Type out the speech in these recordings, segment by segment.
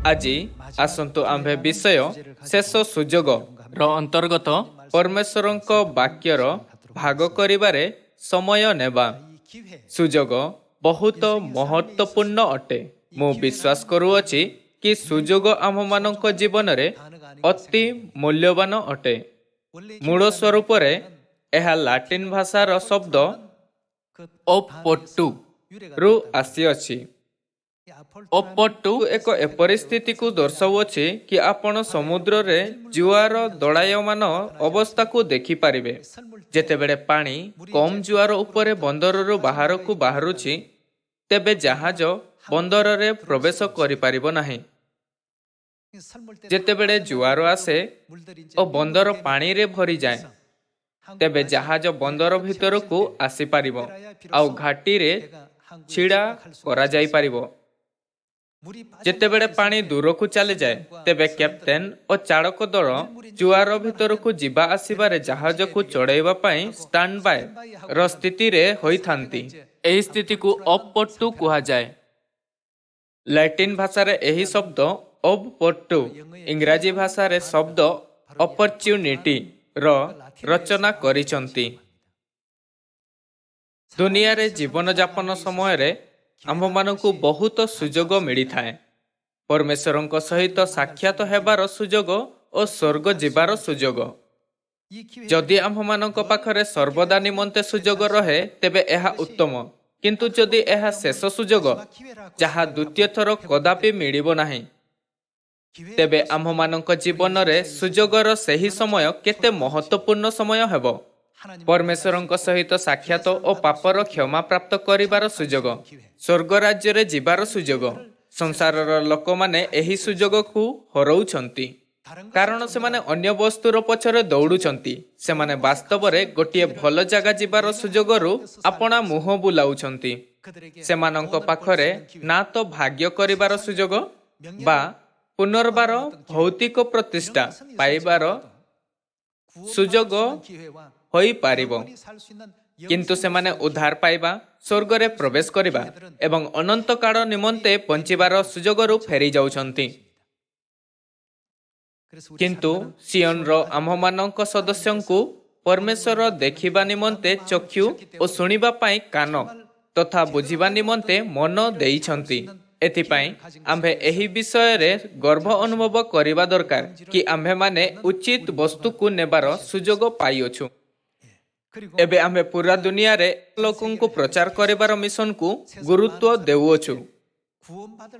ଆଜି ଆସନ୍ତୁ ଆମ୍ଭେ ବିଷୟ ଶେଷ ସୁଯୋଗ ର ଅନ୍ତର୍ଗତ ପରମେଶ୍ୱରଙ୍କ ବାକ୍ୟର ଭାଗ କରିବାରେ ସମୟ ନେବା। ସୁଯୋଗ ବହୁତ ମହତ୍ୱପୂର୍ଣ୍ଣ ଅଟେ। ମୁଁ ବିଶ୍ୱାସ କରୁଅଛି କି ସୁଯୋଗ ଆମ୍ଭମାନଙ୍କ ଜୀବନରେ ଅତି ମୂଲ୍ୟବାନ ଅଟେ। ମୂଳ ସ୍ୱରୂପରେ ଏହା ଲାଟିନ ଭାଷାର ଶବ୍ଦ ଅପୋର୍ଟୁ ରୁ ଆସିଅଛି। ଅପୋର୍ଟୁ ଏକ ଏପରି ସ୍ଥିତିକୁ ଦର୍ଶାଉଅଛି କି ଆପଣ ସମୁଦ୍ରରେ ଜୁଆର ଦଳାୟମାନ ଅବସ୍ଥାକୁ ଦେଖିପାରିବେ। ଯେତେବେଳେ ପାଣି କମ୍ ଜୁଆର ଉପରେ ବନ୍ଦରରୁ ବାହାରକୁ ବାହାରୁଛି, ତେବେ ଜାହାଜ ବନ୍ଦରରେ ପ୍ରବେଶ କରିପାରିବ ନାହିଁ। ଯେତେବେଳେ ଜୁଆର ଆସେ ଓ ବନ୍ଦର ପାଣିରେ ଭରିଯାଏ, ତେବେ ଜାହାଜ ବନ୍ଦର ଭିତରକୁ ଆସିପାରିବ ଆଉ ଘାଟିରେ ଛିଡ଼ା କରାଯାଇପାରିବ। ଯେତେବେଳେ ପାଣି ଦୂରକୁ ଚାଲିଯାଏ, ତେବେ କ୍ୟାପ୍ଟେନ ଓ ଚାଳକ ଦଳ ଜୁଆର ଭିତରକୁ ଯିବା ଆସିବାରେ ଜାହାଜକୁ ଚଢ଼ାଇବା ପାଇଁ ଷ୍ଟାଣ୍ଡ ବାଏ ର ସ୍ଥିତିରେ ହୋଇଥାନ୍ତି। ଏହି ସ୍ଥିତିକୁ ଅପୋର୍ଟୁ କୁହାଯାଏ। ଲାଟିନ ଭାଷାରେ ଏହି ଶବ୍ଦ ଅପୋର୍ଟୁ ଇଂରାଜୀ ଭାଷାରେ ଶବ୍ଦ ଅପରଚ୍ୟୁନିଟି ର ରଚନା କରିଛନ୍ତି। ଦୁନିଆରେ ଜୀବନଯାପନ ସମୟରେ ଆମ୍ଭମାନଙ୍କୁ ବହୁତ ସୁଯୋଗ ମିଳିଥାଏ। ପରମେଶ୍ୱରଙ୍କ ସହିତ ସାକ୍ଷାତ ହେବାର ସୁଯୋଗ ଓ ସ୍ୱର୍ଗ ଯିବାର ସୁଯୋଗ। ଯଦି ଆମ୍ଭମାନଙ୍କ ପାଖରେ ସର୍ବଦା ନିମନ୍ତେ ସୁଯୋଗ ରହେ, ତେବେ ଏହା ଉତ୍ତମ। କିନ୍ତୁ ଯଦି ଏହା ଶେଷ ସୁଯୋଗ, ଯାହା ଦ୍ୱିତୀୟ ଥର କଦାପି ମିଳିବ ନାହିଁ, ତେବେ ଆମ୍ଭମାନଙ୍କ ଜୀବନରେ ସୁଯୋଗର ସେହି ସମୟ କେତେ ମହତ୍ୱପୂର୍ଣ୍ଣ ସମୟ ହେବ। ପରମେଶ୍ୱରଙ୍କ ସହିତ ସାକ୍ଷାତ ଓ ପାପର କ୍ଷମା ପ୍ରାପ୍ତ କରିବାର ସୁଯୋଗ, ସ୍ୱର୍ଗ ରାଜ୍ୟରେ ଯିବାର ସୁଯୋଗ। ସଂସାରର ଲୋକମାନେ ଏହି ସୁଯୋଗକୁ ହରାଉଛନ୍ତି, କାରଣ ସେମାନେ ଅନ୍ୟ ବସ୍ତୁର ପଛରେ ଦୌଡୁଛନ୍ତି। ସେମାନେ ବାସ୍ତବରେ ଗୋଟିଏ ଭଲ ଜାଗା ଯିବାର ସୁଯୋଗରୁ ଆପଣା ମୁହଁ ବୁଲାଉଛନ୍ତି। ସେମାନଙ୍କ ପାଖରେ ନା ତ ଭାଗ୍ୟ କରିବାର ସୁଯୋଗ ବା ପୁନର୍ବାର ଭୌତିକ ପ୍ରତିଷ୍ଠା ପାଇବାର ସୁଯୋଗ ହୋଇପାରିବ, କିନ୍ତୁ ସେମାନେ ଉଦ୍ଧାର ପାଇବା, ସ୍ୱର୍ଗରେ ପ୍ରବେଶ କରିବା ଏବଂ ଅନନ୍ତ କାଳ ନିମନ୍ତେ ବଞ୍ଚିବାର ସୁଯୋଗରୁ ଫେରି ଯାଉଛନ୍ତି। କିନ୍ତୁ ସିଅନର ଆମ୍ଭମାନଙ୍କ ସଦସ୍ୟଙ୍କୁ ପରମେଶ୍ୱର ଦେଖିବା ନିମନ୍ତେ ଚକ୍ଷୁ ଓ ଶୁଣିବା ପାଇଁ କାନ ତଥା ବୁଝିବା ନିମନ୍ତେ ମନ ଦେଇଛନ୍ତି। ଏଥିପାଇଁ ଆମ୍ଭେ ଏହି ବିଷୟରେ ଗର୍ବ ଅନୁଭବ କରିବା ଦରକାର କି ଆମ୍ଭେମାନେ ଉଚିତ ବସ୍ତୁକୁ ନେବାର ସୁଯୋଗ ପାଇଅଛୁ। ଏବେ ଆମ୍ଭେ ପୁରା ଦୁନିଆରେ ଲୋକଙ୍କୁ ପ୍ରଚାର କରିବାର ମିଶନକୁ ଗୁରୁତ୍ୱ ଦେଉଅଛୁ,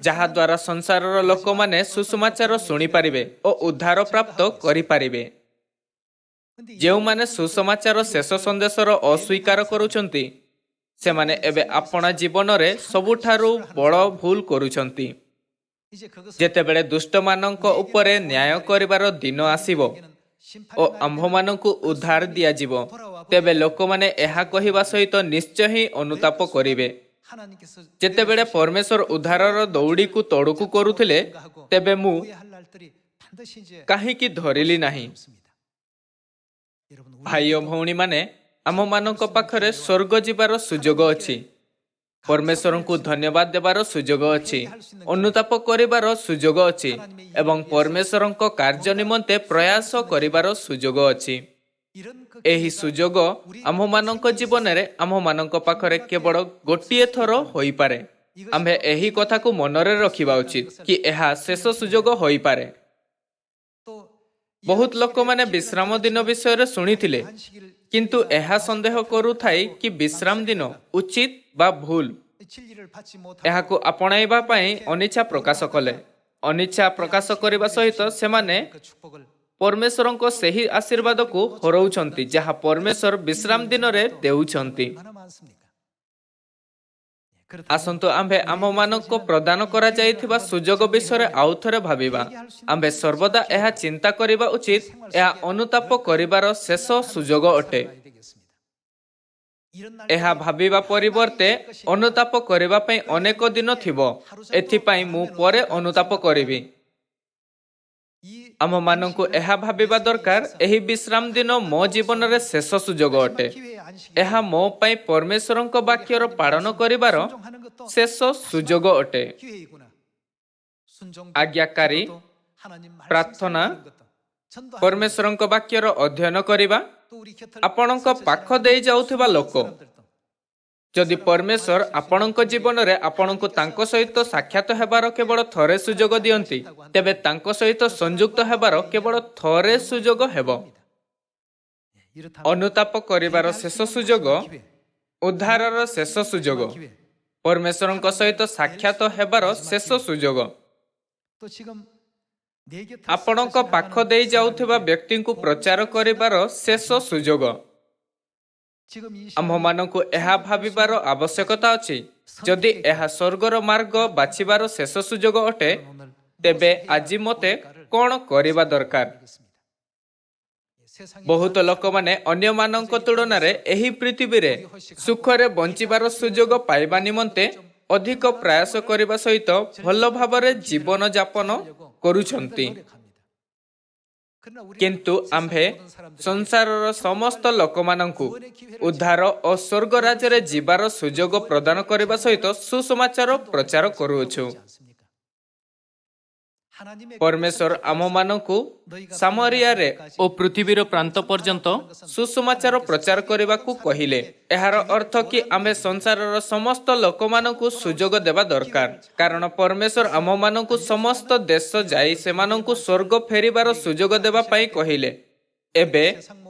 ଯାହାଦ୍ୱାରା ସଂସାରର ଲୋକମାନେ ସୁସମାଚାର ଶୁଣିପାରିବେ ଓ ଉଦ୍ଧାର ପ୍ରାପ୍ତ କରିପାରିବେ। ଯେଉଁମାନେ ସୁସମାଚାର ଶେଷ ସନ୍ଦେଶର ଅସ୍ୱୀକାର କରୁଛନ୍ତି, ସେମାନେ ଏବେ ଆପଣା ଜୀବନରେ ସବୁଠାରୁ ବଡ଼ ଭୁଲ କରୁଛନ୍ତି। ଯେତେବେଳେ ଦୁଷ୍ଟମାନଙ୍କ ଉପରେ ନ୍ୟାୟ କରିବାର ଦିନ ଆସିବ ଓ ଆମ୍ଭମାନଙ୍କୁ ଉଦ୍ଧାର ଦିଆଯିବ, ତେବେ ଲୋକମାନେ ଏହା କହିବା ସହିତ ନିଶ୍ଚୟ ହିଁ ଅନୁତାପ କରିବେ। ଯେତେବେଳେ ପରମେଶ୍ୱର ଉଦ୍ଧାରର ଦୌଡ଼ିକୁ ତଡ଼କୁ କରୁଥିଲେ, ତେବେ ମୁଁ କାହିଁକି ଧରିଲି ନାହିଁ? ଭାଇ ଓ ଭଉଣୀମାନେ, ଆମମାନଙ୍କ ପାଖରେ ସ୍ୱର୍ଗ ଯିବାର ସୁଯୋଗ ଅଛି, ପରମେଶ୍ୱରଙ୍କୁ ଧନ୍ୟବାଦ ଦେବାର ସୁଯୋଗ ଅଛି, ଅନୁତାପ କରିବାର ସୁଯୋଗ ଅଛି ଏବଂ ପରମେଶ୍ୱରଙ୍କ କାର୍ଯ୍ୟ ନିମନ୍ତେ ପ୍ରୟାସ କରିବାର ସୁଯୋଗ ଅଛି। ଏହି ସୁଯୋଗ ଆମ୍ଭମାନଙ୍କ ଜୀବନରେ ଆମ୍ଭମାନଙ୍କ ପାଖରେ କେବଳ ଗୋଟିଏ ଥର ହୋଇପାରେ। ଆମ୍ଭେ ଏହି କଥାକୁ ମନରେ ରଖିବା ଉଚିତ କି ଏହା ଶେଷ ସୁଯୋଗ ହୋଇପାରେ। ବହୁତ ଲୋକମାନେ ବିଶ୍ରାମ ଦିନ ବିଷୟରେ ଶୁଣିଥିଲେ, କିନ୍ତୁ ଏହା ସନ୍ଦେହ କରୁଥାଇ କି ବିଶ୍ରାମ ଦିନ ଉଚିତ ବା ଭୁଲ, ଏହାକୁ ଆପଣାଇବା ପାଇଁ ଅନିଚ୍ଛା ପ୍ରକାଶ କଲେ। ଅନିଚ୍ଛା ପ୍ରକାଶ କରିବା ସହିତ ସେମାନେ ପରମେଶ୍ୱରଙ୍କ ସେହି ଆଶୀର୍ବାଦକୁ ହରାଉଛନ୍ତି, ଯାହା ପରମେଶ୍ୱର ବିଶ୍ରାମ ଦିନରେ ଦେଉଛନ୍ତି। ଆସନ୍ତୁ ଆମ୍ଭେ ଆମ୍ଭମାନଙ୍କୁ ପ୍ରଦାନ କରାଯାଇଥିବା ସୁଯୋଗ ବିଷୟରେ ଆଉଥରେ ଭାବିବା। ଆମ୍ଭେ ସର୍ବଦା ଏହା ଚିନ୍ତା କରିବା ଉଚିତ, ଏହା ଅନୁତାପ କରିବାର ଶେଷ ସୁଯୋଗ ଅଟେ। ଏହା ଭାବିବା ପରିବର୍ତ୍ତେ ଅନୁତାପ କରିବା ପାଇଁ ଅନେକ ଦିନ ଥିବ, ଏଥିପାଇଁ ମୁଁ ପରେ ଅନୁତାପ କରିବି। ଆମମାନଙ୍କୁ ଏହା ଭାବିବା ଦରକାର, ଏହି ବିଶ୍ରାମ ଦିନ ମୋ ଜୀବନରେ ଶେଷ ସୁଯୋଗ ଅଟେ। ଏହା ମୋ ପାଇଁ ପରମେଶ୍ୱରଙ୍କ ବାକ୍ୟର ପାଳନ କରିବାର ଶେଷ ସୁଯୋଗ ଅଟେ। ଆଜ୍ଞାକାରୀ, ପ୍ରାର୍ଥନା, ପରମେଶ୍ୱରଙ୍କ ବାକ୍ୟର ଅଧ୍ୟୟନ କରିବା, ଆପଣଙ୍କ ପାଖ ଦେଇ ଯାଉଥିବା ଲୋକ। ଯଦି ପରମେଶ୍ୱର ଆପଣଙ୍କ ଜୀବନରେ ଆପଣଙ୍କୁ ତାଙ୍କ ସହିତ ସାକ୍ଷାତ ହେବାର କେବଳ ଥରେ ସୁଯୋଗ ଦିଅନ୍ତି, ତେବେ ତାଙ୍କ ସହିତ ସଂଯୁକ୍ତ ହେବାର କେବଳ ଥରେ ସୁଯୋଗ ହେବ। ଅନୁତାପ କରିବାର ଶେଷ ସୁଯୋଗ, ଉଦ୍ଧାରର ଶେଷ ସୁଯୋଗ, ପରମେଶ୍ୱରଙ୍କ ସହିତ ସାକ୍ଷାତ ହେବାର ଶେଷ ସୁଯୋଗ। ଆପଣଙ୍କ ପାଖ ଦେଇ ଯାଉଥିବା ବ୍ୟକ୍ତିଙ୍କୁ ପ୍ରଚାର କରିବାର ଶେଷ ସୁଯୋଗ। ଆମ୍ଭମାନଙ୍କୁ ଏହା ଭାବିବାର ଆବଶ୍ୟକତା ଅଛି, ଯଦି ଏହା ସ୍ୱର୍ଗର ମାର୍ଗ ବାଛିବାର ଶେଷ ସୁଯୋଗ ଅଟେ, ତେବେ ଆଜି ମୋତେ କ'ଣ କରିବା ଦରକାର? ବହୁତ ଲୋକମାନେ ଅନ୍ୟମାନଙ୍କ ତୁଳନାରେ ଏହି ପୃଥିବୀରେ ସୁଖରେ ବଞ୍ଚିବାର ସୁଯୋଗ ପାଇବା ନିମନ୍ତେ ଅଧିକ ପ୍ରୟାସ କରିବା ସହିତ ଭଲ ଭାବରେ ଜୀବନଯାପନ କରୁଛନ୍ତି। କିନ୍ତୁ ଆମ୍ଭେ ସଂସାରର ସମସ୍ତ ଲୋକମାନଙ୍କୁ ଉଦ୍ଧାର ଓ ସ୍ୱର୍ଗ ରାଜ୍ୟରେ ଯିବାର ସୁଯୋଗ ପ୍ରଦାନ କରିବା ସହିତ ସୁସମାଚାର ପ୍ରଚାର କରୁଅଛୁ। ପରମେଶ୍ୱର ଆମମାନଙ୍କୁ ସାମରିଆରେ ଓ ପୃଥିବୀର ପ୍ରାନ୍ତ ପର୍ଯ୍ୟନ୍ତ ସୁସମାଚାର ପ୍ରଚାର କରିବାକୁ କହିଲେ। ଏହାର ଅର୍ଥ କି ଆମେ ସଂସାରର ସମସ୍ତ ଲୋକମାନଙ୍କୁ ସୁଯୋଗ ଦେବା ଦରକାର, କାରଣ ପରମେଶ୍ୱର ଆମମାନଙ୍କୁ ସମସ୍ତ ଦେଶ ଯାଇ ସେମାନଙ୍କୁ ସ୍ୱର୍ଗ ଫେରିବାର ସୁଯୋଗ ଦେବା ପାଇଁ କହିଲେ। ଏବେ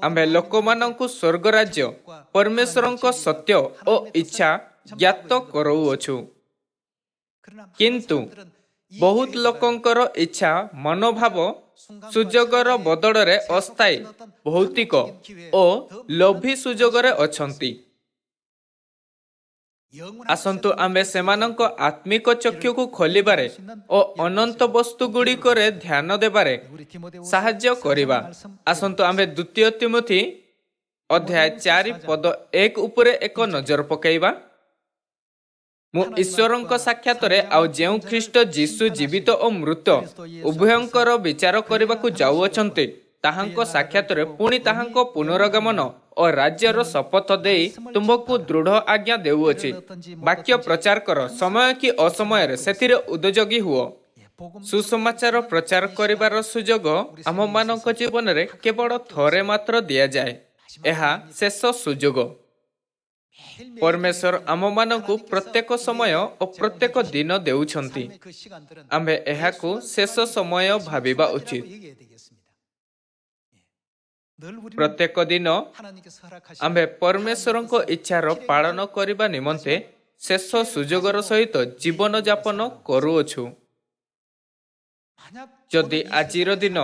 ଆମେ ଲୋକମାନଙ୍କୁ ସ୍ୱର୍ଗ ରାଜ୍ୟ, ପରମେଶ୍ୱରଙ୍କ ସତ୍ୟ ଓ ଇଚ୍ଛା ଜ୍ଞାତ କରାଉଅଛୁ। କିନ୍ତୁ ବହୁତ ଲୋକଙ୍କର ଇଚ୍ଛା ମନୋଭାବ ସୁଯୋଗର ବଦଳରେ ଅସ୍ଥାୟୀ, ଭୌତିକ ଓ ଲୋଭୀ ସୁଯୋଗରେ ଅଛନ୍ତି। ଆସନ୍ତୁ ଆମେ ସେମାନଙ୍କ ଆତ୍ମିକ ଚକ୍ଷୁକୁ ଖୋଲିବାରେ ଓ ଅନନ୍ତ ବସ୍ତୁ ଗୁଡ଼ିକରେ ଧ୍ୟାନ ଦେବାରେ ସାହାଯ୍ୟ କରିବା। ଆସନ୍ତୁ ଆମେ ଦ୍ୱିତୀୟ ତିମୋଥୀ ଅଧ୍ୟାୟ 4 ପଦ 1 ଉପରେ ଏକ ନଜର ପକାଇବା। ମୁଁ ଈଶ୍ୱରଙ୍କ ସାକ୍ଷାତରେ ଆଉ ଯେଉଁ ଖ୍ରୀଷ୍ଟ ଯୀଶୁ ଜୀବିତ ଓ ମୃତ ଉଭୟଙ୍କର ବିଚାର କରିବାକୁ ଯାଉଅଛନ୍ତି, ତାହାଙ୍କ ସାକ୍ଷାତରେ ପୁଣି ତାହାଙ୍କ ପୁନରଗମନ ଓ ରାଜ୍ୟର ଶପଥ ଦେଇ ତୁମ୍ଭକୁ ଦୃଢ଼ ଆଜ୍ଞା ଦେଉଅଛି। ବାକ୍ୟ ପ୍ରଚାର କର, ସମୟ କି ଅସମୟରେ ସେଥିରେ ଉଦ୍ଯୋଗୀ ହୁଅ। ସୁସମାଚାର ପ୍ରଚାର କରିବାର ସୁଯୋଗ ଆମମାନଙ୍କ ଜୀବନରେ କେବଳ ଥରେ ମାତ୍ର ଦିଆଯାଏ। ଏହା ଶେଷ ସୁଯୋଗ। ପରମେଶ୍ୱର ଆମମାନଙ୍କୁ ପ୍ରତ୍ୟେକ ସମୟ ଓ ପ୍ରତ୍ୟେକ ଦିନ ଦେଉଛନ୍ତି। ଆମ୍ଭେ ଏହାକୁ ଶେଷ ସମୟ ଭାବିବା ଉଚିତ। ପ୍ରତ୍ୟେକ ଦିନ ଆମ୍ଭେ ପରମେଶ୍ୱରଙ୍କ ଇଚ୍ଛାର ପାଳନ କରିବା ନିମନ୍ତେ ଶେଷ ସୁଯୋଗର ସହିତ ଜୀବନଯାପନ କରୁଅଛୁ। ଯଦି ଆଜିର ଦିନ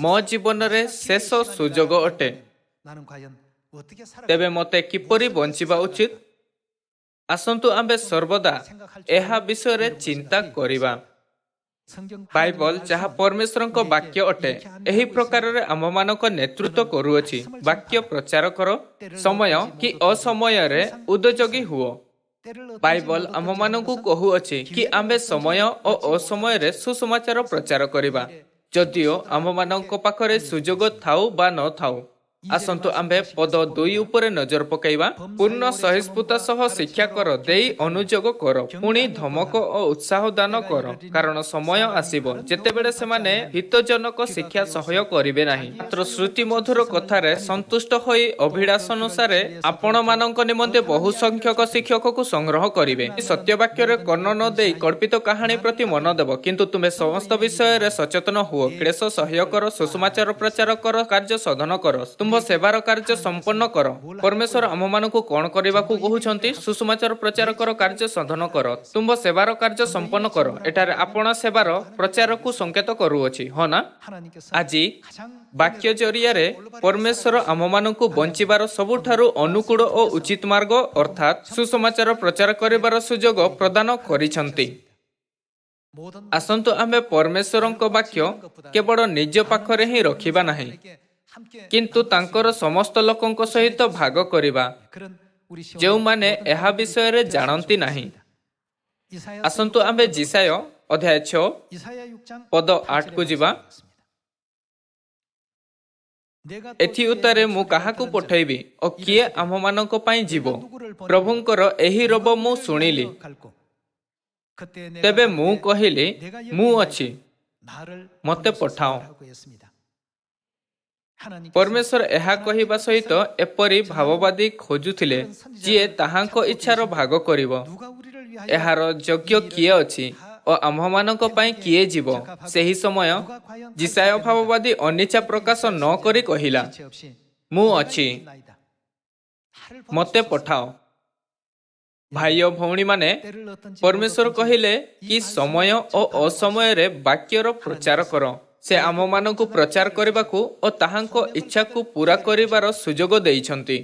ମୋ ଜୀବନରେ ଶେଷ ସୁଯୋଗ ଅଟେ, ତେବେ ମୋତେ କିପରି ବଞ୍ଚିବା ଉଚିତ? ଆସନ୍ତୁ ଆମ୍ଭେ ସର୍ବଦା ଏହା ବିଷୟରେ ଚିନ୍ତା କରିବା। ବାଇବଲ ଯାହା ପରମେଶ୍ୱରଙ୍କ ବାକ୍ୟ ଅଟେ, ଏହି ପ୍ରକାରରେ ଆମମାନଙ୍କ ନେତୃତ୍ୱ କରୁଅଛି। ବାକ୍ୟ ପ୍ରଚାର କର, ସମୟ କି ଅସମୟରେ ଉଦ୍ଯୋଗୀ ହୁଅ। ବାଇବଲ ଆମମାନଙ୍କୁ କହୁଅଛି କି ଆମ୍ଭେ ସମୟ ଓ ଅସମୟରେ ସୁସମାଚାର ପ୍ରଚାର କରିବା, ଯଦିଓ ଆମମାନଙ୍କ ପାଖରେ ସୁଯୋଗ ଥାଉ ବା ନଥାଉ। ଆସନ୍ତୁ ଆମ୍ଭେ ପଦ 2 ଉପରେ ନଜର ପକାଇବା। ପୂର୍ଣ୍ଣ ସହିଷ୍ଣୁତା ସହ ଶିକ୍ଷା କର, ଦେଇ ଅନୁଯୋଗ କର, ପୁଣି ଧମକ ଓ ଉତ୍ସାହ ଦାନ କର, କାରଣ ସମୟ ଆସିବ ଯେତେବେଳେ ସେମାନେ ହିତଜନକ ଶିକ୍ଷା ସହ୍ୟ କରିବେ ନାହିଁ, ମାତ୍ର ଶ୍ରୁତି ମଧୁର କଥାରେ ସନ୍ତୁଷ୍ଟ ହୋଇ ଅଭିଳାଷ ଅନୁସାରେ ଆପଣମାନଙ୍କ ନିମନ୍ତେ ବହୁ ସଂଖ୍ୟକ ଶିକ୍ଷକକୁ ସଂଗ୍ରହ କରିବେ। ସତ୍ୟ ବାକ୍ୟରେ କର୍ଣ୍ଣ ନ ଦେଇ କଳ୍ପିତ କାହାଣୀ ପ୍ରତି ମନ ଦେବ, କିନ୍ତୁ ତୁମେ ସମସ୍ତ ବିଷୟରେ ସଚେତନ ହୁଅ, କ୍ଲେଶ ସହ୍ୟ କର, ସୁସମାଚାର ପ୍ରଚାର କର, କାର୍ଯ୍ୟ ସାଧନ କର, ତୁମ୍ଭ ସେବାର କାର୍ଯ୍ୟ ସମ୍ପନ୍ନ କର। ପରମେଶ୍ୱର ଆମମାନଙ୍କୁ କ'ଣ କରିବାକୁ କହୁଛନ୍ତି? ସୁସମାଚାର ପ୍ରଚାର କର, କାର୍ଯ୍ୟ ସାଧନ କର, ତୁମ୍ଭ ସେବାର କାର୍ଯ୍ୟ ସମ୍ପନ୍ନ କର। ଏଠାରେ ଆପଣ ସେବାର ପ୍ରଚାରକୁ ସଂକେତ କରୁଅଛି, ହଁ ନା? ଆଜି ବାକ୍ୟ ଜରିଆରେ ପରମେଶ୍ୱର ଆମମାନଙ୍କୁ ବଞ୍ଚିବାର ସବୁଠାରୁ ଅନୁକୂଳ ଓ ଉଚିତ ମାର୍ଗ ଅର୍ଥାତ୍ ସୁସମାଚାର ପ୍ରଚାର କରିବାର ସୁଯୋଗ ପ୍ରଦାନ କରିଛନ୍ତି। ଆସନ୍ତୁ ଆମେ ପରମେଶ୍ୱରଙ୍କ ବାକ୍ୟ କେବଳ ନିଜ ପାଖରେ ହିଁ ରଖିବା ନାହିଁ, କିନ୍ତୁ ତାଙ୍କର ସମସ୍ତ ଲୋକଙ୍କ ସହିତ ଭାଗ କରିବା, ଯେଉଁମାନେ ଏହା ବିଷୟରେ ଜାଣନ୍ତି ନାହିଁ। ଆସନ୍ତୁ ଆମେ ଯିଶାୟ ଅଧ୍ୟାୟ 6 ପଦ 8 କୁ ଯିବା। ଏଥି ଉତ୍ତାରେ ମୁଁ କାହାକୁ ପଠାଇବି ଓ କିଏ ଆମମାନଙ୍କ ପାଇଁ ଯିବ? ପ୍ରଭୁଙ୍କର ଏହି ରବ ମୁଁ ଶୁଣିଲି। ତେବେ ମୁଁ କହିଲି, ମୁଁ ଅଛି, ମୋତେ ପଠାଅ। ପରମେଶ୍ୱର ଏହା କହିବା ସହିତ ଏପରି ଭାବବାଦୀ ଖୋଜୁଥିଲେ ଯିଏ ତାହାଙ୍କ ଇଚ୍ଛାର ଭାଗ କରିବ। ଏହାର ଯୋଗ୍ୟ କିଏ ଅଛି ଓ ଆମ୍ଭମାନଙ୍କ ପାଇଁ କିଏ ଯିବ? ସେହି ସମୟ ଯିଶାୟ ଭାବବାଦୀ ଅନିଚ୍ଛା ପ୍ରକାଶ ନ କରି କହିଲା, ମୁଁ ଅଛି, ମୋତେ ପଠାଅ। ଭାଇ ଓ ଭଉଣୀମାନେ, ପରମେଶ୍ୱର କହିଲେ କି ସମୟ ଓ ଅସମୟରେ ବାକ୍ୟର ପ୍ରଚାର କର। ସେ ଆମମାନଙ୍କୁ ପ୍ରଚାର କରିବାକୁ ଓ ତାହାଙ୍କ ଇଚ୍ଛାକୁ ପୂରା କରିବାର ସୁଯୋଗ ଦେଇଛନ୍ତି।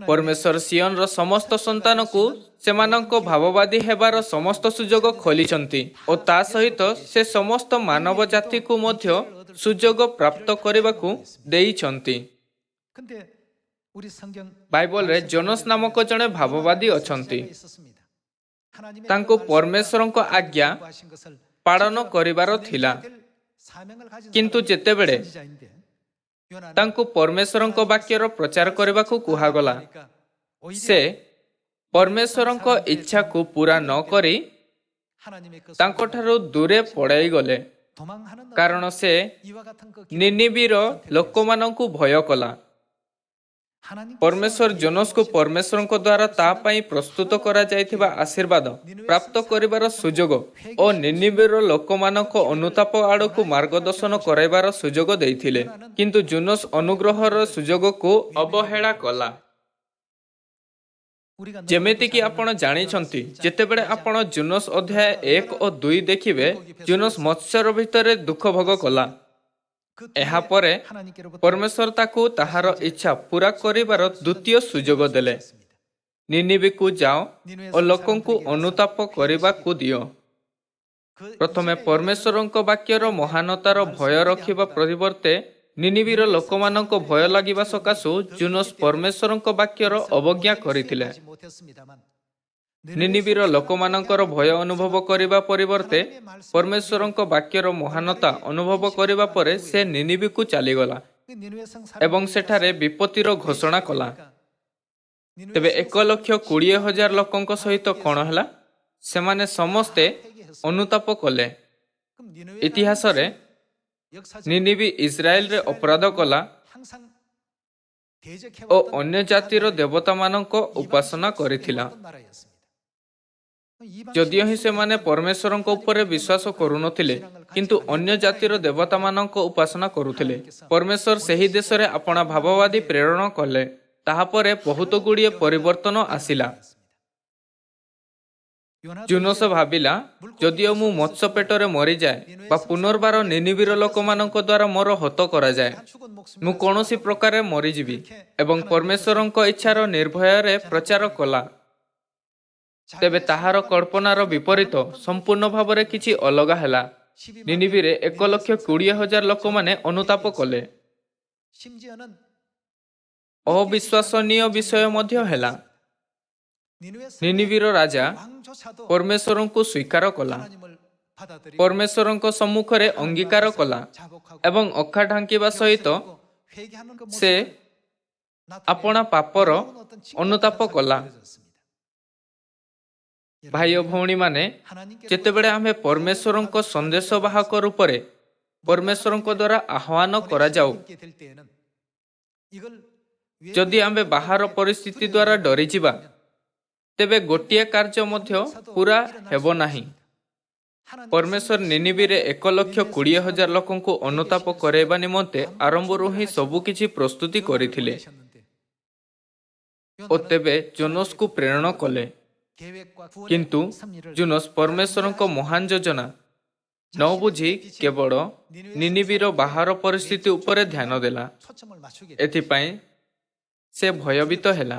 ପରମେଶ୍ୱର ସିୟନର ସମସ୍ତ ସନ୍ତାନକୁ ସେମାନଙ୍କ ଭାବବାଦୀ ହେବାର ସମସ୍ତ ସୁଯୋଗ ଖୋଲିଛନ୍ତି ଓ ତା ସହିତ ସେ ସମସ୍ତ ମାନବ ଜାତିକୁ ମଧ୍ୟ ସୁଯୋଗ ପ୍ରାପ୍ତ କରିବାକୁ ଦେଇଛନ୍ତି। ବାଇବଲରେ ଜୋନସ୍ ନାମକ ଜଣେ ଭାବବାଦୀ ଅଛନ୍ତି। ତାଙ୍କୁ ପରମେଶ୍ୱରଙ୍କ ଆଜ୍ଞା ପାଳନ କରିବାର ଥିଲା, କିନ୍ତୁ ଯେତେବେଳେ ତାଙ୍କୁ ପରମେଶ୍ୱରଙ୍କ ବାକ୍ୟର ପ୍ରଚାର କରିବାକୁ କୁହାଗଲା, ସେ ପରମେଶ୍ୱରଙ୍କ ଇଚ୍ଛାକୁ ପୂରା ନ କରି ତାଙ୍କଠାରୁ ଦୂରେ ପଳାଇଗଲେ, କାରଣ ସେ ନିନିବିର ଲୋକମାନଙ୍କୁ ଭୟ କଲା। ପରମେଶ୍ୱର ଜୋନସକୁ ପରମେଶ୍ୱରଙ୍କ ଦ୍ୱାରା ତା ପାଇଁ ପ୍ରସ୍ତୁତ କରାଯାଇଥିବା ଆଶୀର୍ବାଦ ପ୍ରାପ୍ତ କରିବାର ସୁଯୋଗ ଓ ନିନିବିର ଲୋକମାନଙ୍କ ଅନୁତାପ ଆଡ଼କୁ ମାର୍ଗଦର୍ଶନ କରାଇବାର ସୁଯୋଗ ଦେଇଥିଲେ, କିନ୍ତୁ ଜୋନସ ଅନୁଗ୍ରହର ସୁଯୋଗକୁ ଅବହେଳା କଲା। ଯେମିତିକି ଆପଣ ଜାଣିଛନ୍ତି, ଯେତେବେଳେ ଆପଣ ଜୋନସ ଅଧ୍ୟାୟ 1 ଓ 2 ଦେଖିବେ, ଜୋନସ ମତ୍ସ୍ୟର ଭିତରେ ଦୁଃଖ ଭୋଗ କଲା। ଏହାପରେ ପରମେଶ୍ୱର ତାକୁ ତାହାର ଇଚ୍ଛା ପୂରା କରିବାର ଦ୍ୱିତୀୟ ସୁଯୋଗ ଦେଲେ। ନିନିବିକୁ ଯାଅ ଓ ଲୋକଙ୍କୁ ଅନୁତାପ କରିବାକୁ ଦିଅ। ପ୍ରଥମେ ପରମେଶ୍ୱରଙ୍କ ବାକ୍ୟର ମହାନତାର ଭୟ ରଖିବା ପରିବର୍ତ୍ତେ ନିନିବିର ଲୋକମାନଙ୍କ ଭୟ ଲାଗିବା ସକାଶୁ ଜୋନସ ପରମେଶ୍ୱରଙ୍କ ବାକ୍ୟର ଅବଜ୍ଞା କରିଥିଲେ। ନିନିବିର ଲୋକମାନଙ୍କର ଭୟ ଅନୁଭବ କରିବା ପରିବର୍ତ୍ତେ ପରମେଶ୍ୱରଙ୍କ ବାକ୍ୟର ମହାନତା ଅନୁଭବ କରିବା ପରେ ସେ ନିନିବିକୁ ଚାଲିଗଲା ଏବଂ ସେଠାରେ ବିପତ୍ତିର ଘୋଷଣା କଲା। ତେବେ 1,20,000 ଲୋକଙ୍କ ସହିତ କ'ଣ ହେଲା? ସେମାନେ ସମସ୍ତେ ଅନୁତାପ କଲେ। ଇତିହାସରେ ନିନିବି ଇସ୍ରାଏଲରେ ଅପରାଧ କଲା ଓ ଅନ୍ୟ ଜାତିର ଦେବତାମାନଙ୍କ ଉପାସନା କରିଥିଲା। ଯଦିଓ ହିଁ ସେମାନେ ପରମେଶ୍ୱରଙ୍କ ଉପରେ ବିଶ୍ୱାସ କରୁନଥିଲେ, କିନ୍ତୁ ଅନ୍ୟ ଜାତିର ଦେବତାମାନଙ୍କ ଉପାସନା କରୁଥିଲେ। ପରମେଶ୍ୱର ସେହି ଦେଶରେ ଆପଣା ଭାବବାଦୀ ପ୍ରେରଣ କଲେ। ତାହାପରେ ବହୁତ ଗୁଡ଼ିଏ ପରିବର୍ତ୍ତନ ଆସିଲା। ଜୋନସ ଭାବିଲା, ଯଦିଓ ମୁଁ ମତ୍ସ୍ୟ ପେଟରେ ମରିଯାଏ ବା ପୁନର୍ବାର ନିନିବିର ଲୋକମାନଙ୍କ ଦ୍ୱାରା ମୋର ହତ କରାଯାଏ, ମୁଁ କୌଣସି ପ୍ରକାରେ ମରିଯିବି ଏବଂ ପରମେଶ୍ୱରଙ୍କ ଇଚ୍ଛାର ନିର୍ଭୟରେ ପ୍ରଚାର କଲା। ତେବେ ତାହାର କଳ୍ପନାର ବିପରୀତ ସମ୍ପୂର୍ଣ୍ଣ ଭାବରେ କିଛି ଅଲଗା ହେଲା। ନିନିବିରେ 1,20,000 ଲୋକମାନେ ଅନୁତାପ କଲେ। ଅବିଶ୍ୱାସନୀୟ ବିଷୟ ମଧ୍ୟ ହେଲା। ନିନିବିର ରାଜା ପରମେଶ୍ୱରଙ୍କୁ ସ୍ୱୀକାର କଲା, ପରମେଶ୍ୱରଙ୍କ ସମ୍ମୁଖରେ ଅଙ୍ଗୀକାର କଲା ଏବଂ ଅଖା ଢାଙ୍କିବା ସହିତ ସେ ଆପଣା ପାପର ଅନୁତାପ କଲା। ଭାଇ ଓ ଭଉଣୀମାନେ, ଯେତେବେଳେ ଆମେ ପରମେଶ୍ୱରଙ୍କ ସନ୍ଦେଶବାହକ ରୂପରେ ପରମେଶ୍ୱରଙ୍କ ଦ୍ୱାରା ଆହ୍ୱାନ କରାଯାଉ, ଯଦି ଆମେ ବାହାର ପରିସ୍ଥିତି ଦ୍ୱାରା ଡରିଯିବା, ତେବେ ଗୋଟିଏ କାର୍ଯ୍ୟ ମଧ୍ୟ ପୂରା ହେବ ନାହିଁ। ପରମେଶ୍ୱର ନିନିବିରେ 1,20,000 ଲୋକଙ୍କୁ ଅନୁତାପ କରାଇବା ନିମନ୍ତେ ଆରମ୍ଭରୁ ହିଁ ସବୁକିଛି ପ୍ରସ୍ତୁତି କରିଥିଲେ ଓ ତେବେ ଜୋନସକୁ ପ୍ରେରଣ କଲେ। କିନ୍ତୁ ଜୋନସ ପରମେଶ୍ୱରଙ୍କ ମହାନ ଯୋଜନା ନ ବୁଝି କେବଳ ନିନିବିର ବାହାର ପରିସ୍ଥିତି ଉପରେ ଧ୍ୟାନ ଦେଲା। ଏଥିପାଇଁ ସେ ଭୟଭୀତ ହେଲା।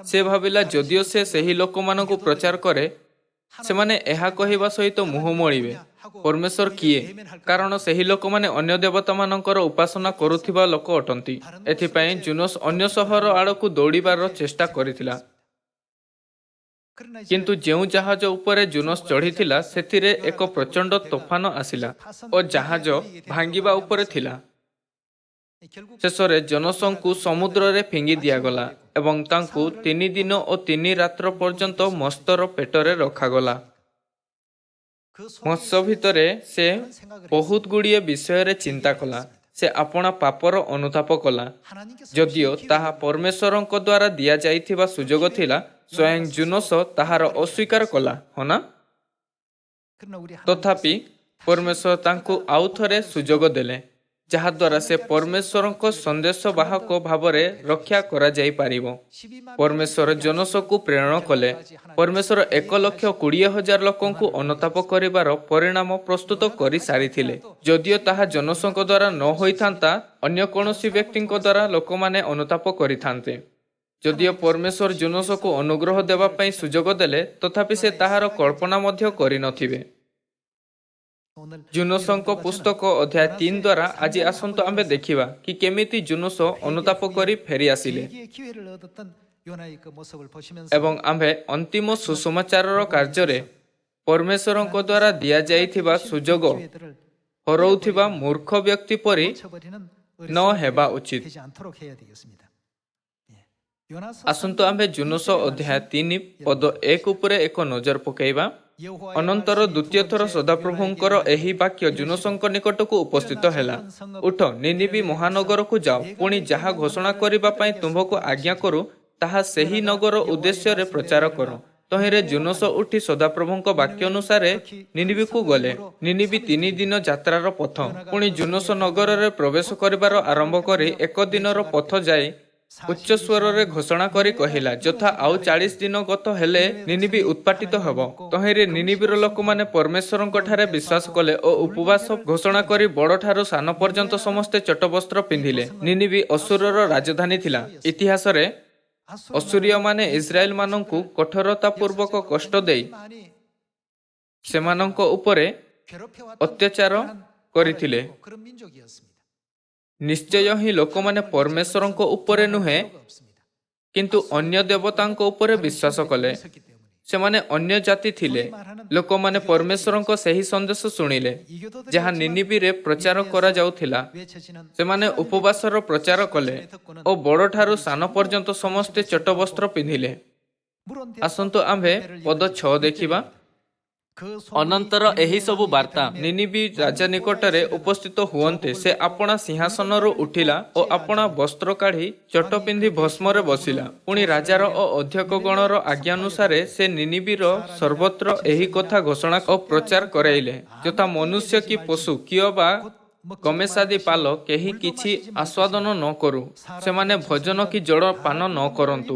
ସେ ଭାବିଲା, ଯଦିଓ ସେ ସେହି ଲୋକମାନଙ୍କୁ ପ୍ରଚାର କରେ, ସେମାନେ ଏହା କହିବା ସହିତ ମୁହଁ ମୋଡ଼ିବେ, ପରମେଶ୍ୱର କିଏ? କାରଣ ସେହି ଲୋକମାନେ ଅନ୍ୟ ଦେବତାମାନଙ୍କର ଉପାସନା କରୁଥିବା ଲୋକ ଅଟନ୍ତି। ଏଥିପାଇଁ ଜୋନସ ଅନ୍ୟ ସହର ଆଡ଼କୁ ଦୌଡ଼ିବାର ଚେଷ୍ଟା କରିଥିଲା। କିନ୍ତୁ ଯେଉଁ ଜାହାଜ ଉପରେ ଜୋନସ ଚଢ଼ିଥିଲା, ସେଥିରେ ଏକ ପ୍ରଚଣ୍ଡ ତୋଫାନ ଆସିଲା ଓ ଜାହାଜ ଭାଙ୍ଗିବା ଉପରେ ଥିଲା। ଶେଷରେ ଜୋନସଙ୍କୁ ସମୁଦ୍ରରେ ଫିଙ୍ଗି ଦିଆଗଲା ଏବଂ ତାଙ୍କୁ 3 ଦିନ ଓ 3 ରାତ୍ର ପର୍ଯ୍ୟନ୍ତ ମସ୍ତର ପେଟରେ ରଖାଗଲା। ମତ୍ସ୍ୟ ଭିତରେ ସେ ବହୁତ ଗୁଡ଼ିଏ ବିଷୟରେ ଚିନ୍ତା କଲା। ସେ ଆପଣା ପାପର ଅନୁତାପ କଲା। ଯଦିଓ ତାହା ପରମେଶ୍ୱରଙ୍କ ଦ୍ୱାରା ଦିଆଯାଇଥିବା ସୁଯୋଗ ଥିଲା, ସ୍ୱୟଂ ଜୁନୋସ ତାହାର ଅସ୍ୱୀକାର କଲା, ହଁ ନା? ତଥାପି ପରମେଶ୍ୱର ତାଙ୍କୁ ଆଉ ଥରେ ସୁଯୋଗ ଦେଲେ, ଯାହାଦ୍ୱାରା ସେ ପରମେଶ୍ୱରଙ୍କ ସନ୍ଦେଶବାହକ ଭାବରେ ରକ୍ଷା କରାଯାଇପାରିବ। ପରମେଶ୍ୱର ଜୋନସକୁ ପ୍ରେରଣ କଲେ। ପରମେଶ୍ୱର 1,20,000 ଲୋକଙ୍କୁ ଅନୁତାପ କରିବାର ପରିଣାମ ପ୍ରସ୍ତୁତ କରିସାରିଥିଲେ। ଯଦିଓ ତାହା ଜୋନସଙ୍କ ଦ୍ୱାରା ନ ହୋଇଥାନ୍ତା, ଅନ୍ୟ କୌଣସି ବ୍ୟକ୍ତିଙ୍କ ଦ୍ୱାରା ଲୋକମାନେ ଅନୁତାପ କରିଥାନ୍ତେ। ଯଦିଓ ପରମେଶ୍ୱର ଜୋନସକୁ ଅନୁଗ୍ରହ ଦେବା ପାଇଁ ସୁଯୋଗ ଦେଲେ, ତଥାପି ସେ ତାହାର କଳ୍ପନା ମଧ୍ୟ କରିନଥିବେ। ଜୁନୋସଙ୍କ ପୁସ୍ତକ ଅଧ୍ୟାୟ 3 ଦ୍ୱାରା ଆଜି ଆସନ୍ତୁ ଆମ୍ଭେ ଦେଖିବା କି କେମିତି ଜୁନୋସ ଅନୁତାପ କରି ଫେରିଆସିଲେ ଏବଂ ଆମ୍ଭେ ଅନ୍ତିମ ସୁସମାଚାରର କାର୍ଯ୍ୟରେ ପରମେଶ୍ୱରଙ୍କ ଦ୍ୱାରା ଦିଆଯାଇଥିବା ସୁଯୋଗ ହରାଉଥିବା ମୂର୍ଖ ବ୍ୟକ୍ତି ପରି ନ ହେବା ଉଚିତ। ଆସନ୍ତୁ ଆମ୍ଭେ ଜୁନୋସ ଅଧ୍ୟାୟ 3 ପଦ 1 ଉପରେ ଏକ ନଜର ପକାଇବା। ଅନନ୍ତର ଦ୍ୱିତୀୟ ଥର ସଦାପ୍ରଭୁଙ୍କର ଏହି ବାକ୍ୟ ଜୁନୋସଙ୍କ ନିକଟକୁ ଉପସ୍ଥିତ ହେଲା। ଉଠ, ନିନିବି ମହାନଗରକୁ ଯାଅ, ପୁଣି ଯାହା ଘୋଷଣା କରିବା ପାଇଁ ତୁମ୍ଭକୁ ଆଜ୍ଞା କରୁ ତାହା ସେହି ନଗର ଉଦ୍ଦେଶ୍ୟରେ ପ୍ରଚାର କର। ତହିଁରେ ଜୁନୋସ ଉଠି ସଦାପ୍ରଭୁଙ୍କ ବାକ୍ୟ ଅନୁସାରେ ନିନିବିକୁ ଗଲେ। ନିନିବି 3 ଦିନ ଯାତ୍ରାର ପଥ। ପୁଣି ଜୁନୋସ ନଗରରେ ପ୍ରବେଶ କରିବାର ଆରମ୍ଭ କରି 1 ଦିନର ପଥ ଯାଇ ଉଚ୍ଚ ସ୍ୱରରେ ଘୋଷଣା କରି କହିଲା, ଯଥା ଆଉ 40 ଦିନ ଗତ ହେଲେ ନିନିବି ଉତ୍ପାଟିତ ହେବ। ତହିଁରେ ନିନିବିର ଲୋକମାନେ ପରମେଶ୍ୱରଙ୍କ ଠାରେ ବିଶ୍ୱାସ କଲେ ଓ ଉପବାସ ଘୋଷଣା କରି ବଡ଼ଠାରୁ ସାନ ପର୍ଯ୍ୟନ୍ତ ସମସ୍ତେ ଚଟବସ୍ତ୍ର ପିନ୍ଧିଲେ। ନିନିବି ଅସୁରର ରାଜଧାନୀ ଥିଲା। ଇତିହାସରେ ଅସୁରୀୟମାନେ ଇସ୍ରାଏଲମାନଙ୍କୁ କଠୋରତାପୂର୍ବକ କଷ୍ଟ ଦେଇ ସେମାନଙ୍କ ଉପରେ ଅତ୍ୟାଚାର କରିଥିଲେ। ନିଶ୍ଚୟ ହିଁ ଲୋକମାନେ ପରମେଶ୍ୱରଙ୍କ ଉପରେ ନୁହେଁ, କିନ୍ତୁ ଅନ୍ୟ ଦେବତାଙ୍କ ଉପରେ ବିଶ୍ୱାସ କଲେ। ସେମାନେ ଅନ୍ୟ ଜାତି ଥିଲେ। ଲୋକମାନେ ପରମେଶ୍ୱରଙ୍କ ସେହି ସନ୍ଦେଶ ଶୁଣିଲେ, ଯାହା ନିନିବିରେ ପ୍ରଚାର କରାଯାଉଥିଲା। ସେମାନେ ଉପବାସର ପ୍ରଚାର କଲେ ଓ ବଡ଼ଠାରୁ ସାନ ପର୍ଯ୍ୟନ୍ତ ସମସ୍ତେ ଚଟବସ୍ତ୍ର ପିନ୍ଧିଲେ। ଆସନ୍ତୁ ଆମ୍ଭେ ପଦ 6 ଦେଖିବା। ଅନନ୍ତର ଏହି ସବୁ ବାର୍ତ୍ତା ନିନିବି ରାଜା ନିକଟରେ ଉପସ୍ଥିତ ହୁଅନ୍ତେ ସେ ଆପଣା ସିଂହାସନରୁ ଉଠିଲା ଓ ଆପଣା ବସ୍ତ୍ର କାଢ଼ି ଚଟ ପିନ୍ଧି ଭସ୍ମରେ ବସିଲା। ପୁଣି ରାଜାର ଓ ଅଧ୍ୟକ୍ଷଗଣର ଆଜ୍ଞାନୁସାରେ ସେ ନିନିବିର ସର୍ବତ୍ର ଏହି କଥା ଘୋଷଣା ଓ ପ୍ରଚାର କରାଇଲେ, ଯଥା ମନୁଷ୍ୟ କି ପଶୁ କିଏ ବା କମେସାଦି ପାଲ କେହି କିଛି ଆସ୍ୱାଦନ ନ କରୁ, ସେମାନେ ଭୋଜନ କି ଜଳ ପାନ ନ କରନ୍ତୁ,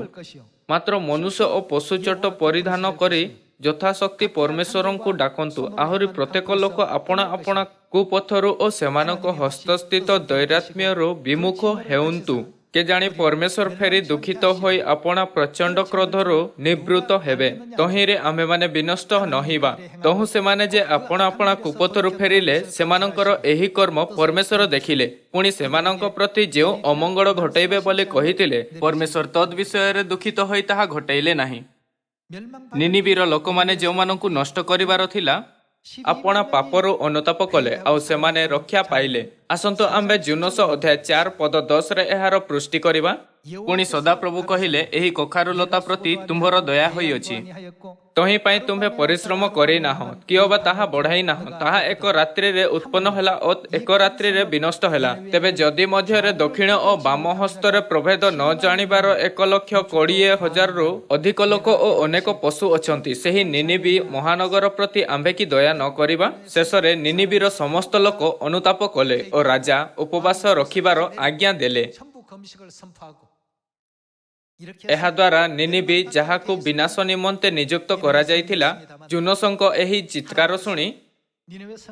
ମାତ୍ର ମନୁଷ୍ୟ ଓ ପଶୁ ଚଟ ପରିଧାନ କରି ଯଥାଶକ୍ତି ପରମେଶ୍ୱରଙ୍କୁ ଡାକନ୍ତୁ। ଆହୁରି ପ୍ରତ୍ୟେକ ଲୋକ ଆପଣା ଆପଣା କୁପଥରୁ ଓ ସେମାନଙ୍କ ହସ୍ତସ୍ଥିତ ଦୈରାତ୍ମ୍ୟରୁ ବିମୁଖ ହେଉନ୍ତୁ। କେଜାଣି ପରମେଶ୍ୱର ଫେରି ଦୁଃଖିତ ହୋଇ ଆପଣା ପ୍ରଚଣ୍ଡ କ୍ରୋଧରୁ ନିବୃତ୍ତ ହେବେ। ତହିଁରେ ଆମ୍ଭେମାନେ ବିନଷ୍ଟ ନହେବା। ତହୁଁ ସେମାନେ ଯେ ଆପଣା ଆପଣା କୁପଥରୁ ଫେରିଲେ, ସେମାନଙ୍କର ଏହି କର୍ମ ପରମେଶ୍ୱର ଦେଖିଲେ। ପୁଣି ସେମାନଙ୍କ ପ୍ରତି ଯେଉଁ ଅମଙ୍ଗଳ ଘଟାଇବେ ବୋଲି କହିଥିଲେ, ପରମେଶ୍ୱର ତଦ୍ ବିଷୟରେ ଦୁଃଖିତ ହୋଇ ତାହା ଘଟାଇଲେ ନାହିଁ। ନିନିବିର ଲୋକମାନେ ଯେଉଁମାନଙ୍କୁ ନଷ୍ଟ କରିବାର ଥିଲା, ଆପଣା ପାପରୁ ଅନୁତାପ କଲେ ଆଉ ସେମାନେ ରକ୍ଷା ପାଇଲେ। ଆସନ୍ତୁ ଆମ୍ଭେ ଜୁନୋସ ଅଧ୍ୟାୟ 4 ପଦ 10ରେ ଏହାର ପୁଷ୍ଟି କରିବା। ପୁଣି ସଦାପ୍ରଭୁ କହିଲେ, ଏହି କଖାରୁ ଲତା ପ୍ରତି ତୁମ୍ଭର ଦୟା ହୋଇଅଛି। ତହିଁ ପାଇଁ ତୁମ୍ଭେ ପରିଶ୍ରମ କରିନାହଁ, କିଅବା ତାହା ବଢ଼ାଇ ନାହଁ। ତାହା ଏକ ରାତ୍ରିରେ ଉତ୍ପନ୍ନ ହେଲା ଓ ଏକ ରାତ୍ରିରେ ବିନଷ୍ଟ ହେଲା। ତେବେ ଯଦି ମଧ୍ୟରେ ଦକ୍ଷିଣ ଓ ବାମ ହସ୍ତରେ ପ୍ରଭେଦ ନ ଜାଣିବାର 1,20,000ରୁ ଅଧିକ ଲୋକ ଓ ଅନେକ ପଶୁ ଅଛନ୍ତି, ସେହି ନିନିବି ମହାନଗର ପ୍ରତି ଆମ୍ଭେ କି ଦୟା ନ କରିବା? ଶେଷରେ ନିନିବିର ସମସ୍ତ ଲୋକ ଅନୁତାପ କଲେ ଓ ରାଜା ଉପବାସ ରଖିବାର ଆଜ୍ଞା ଦେଲେ। ଏହାଦ୍ୱାରା ନିନିବି, ଯାହାକୁ ବିନାଶ ନିମନ୍ତେ ନିଯୁକ୍ତ କରାଯାଇଥିଲା, ଜୁନୋସଙ୍କ ଏହି ଚିତ୍କାର ଶୁଣି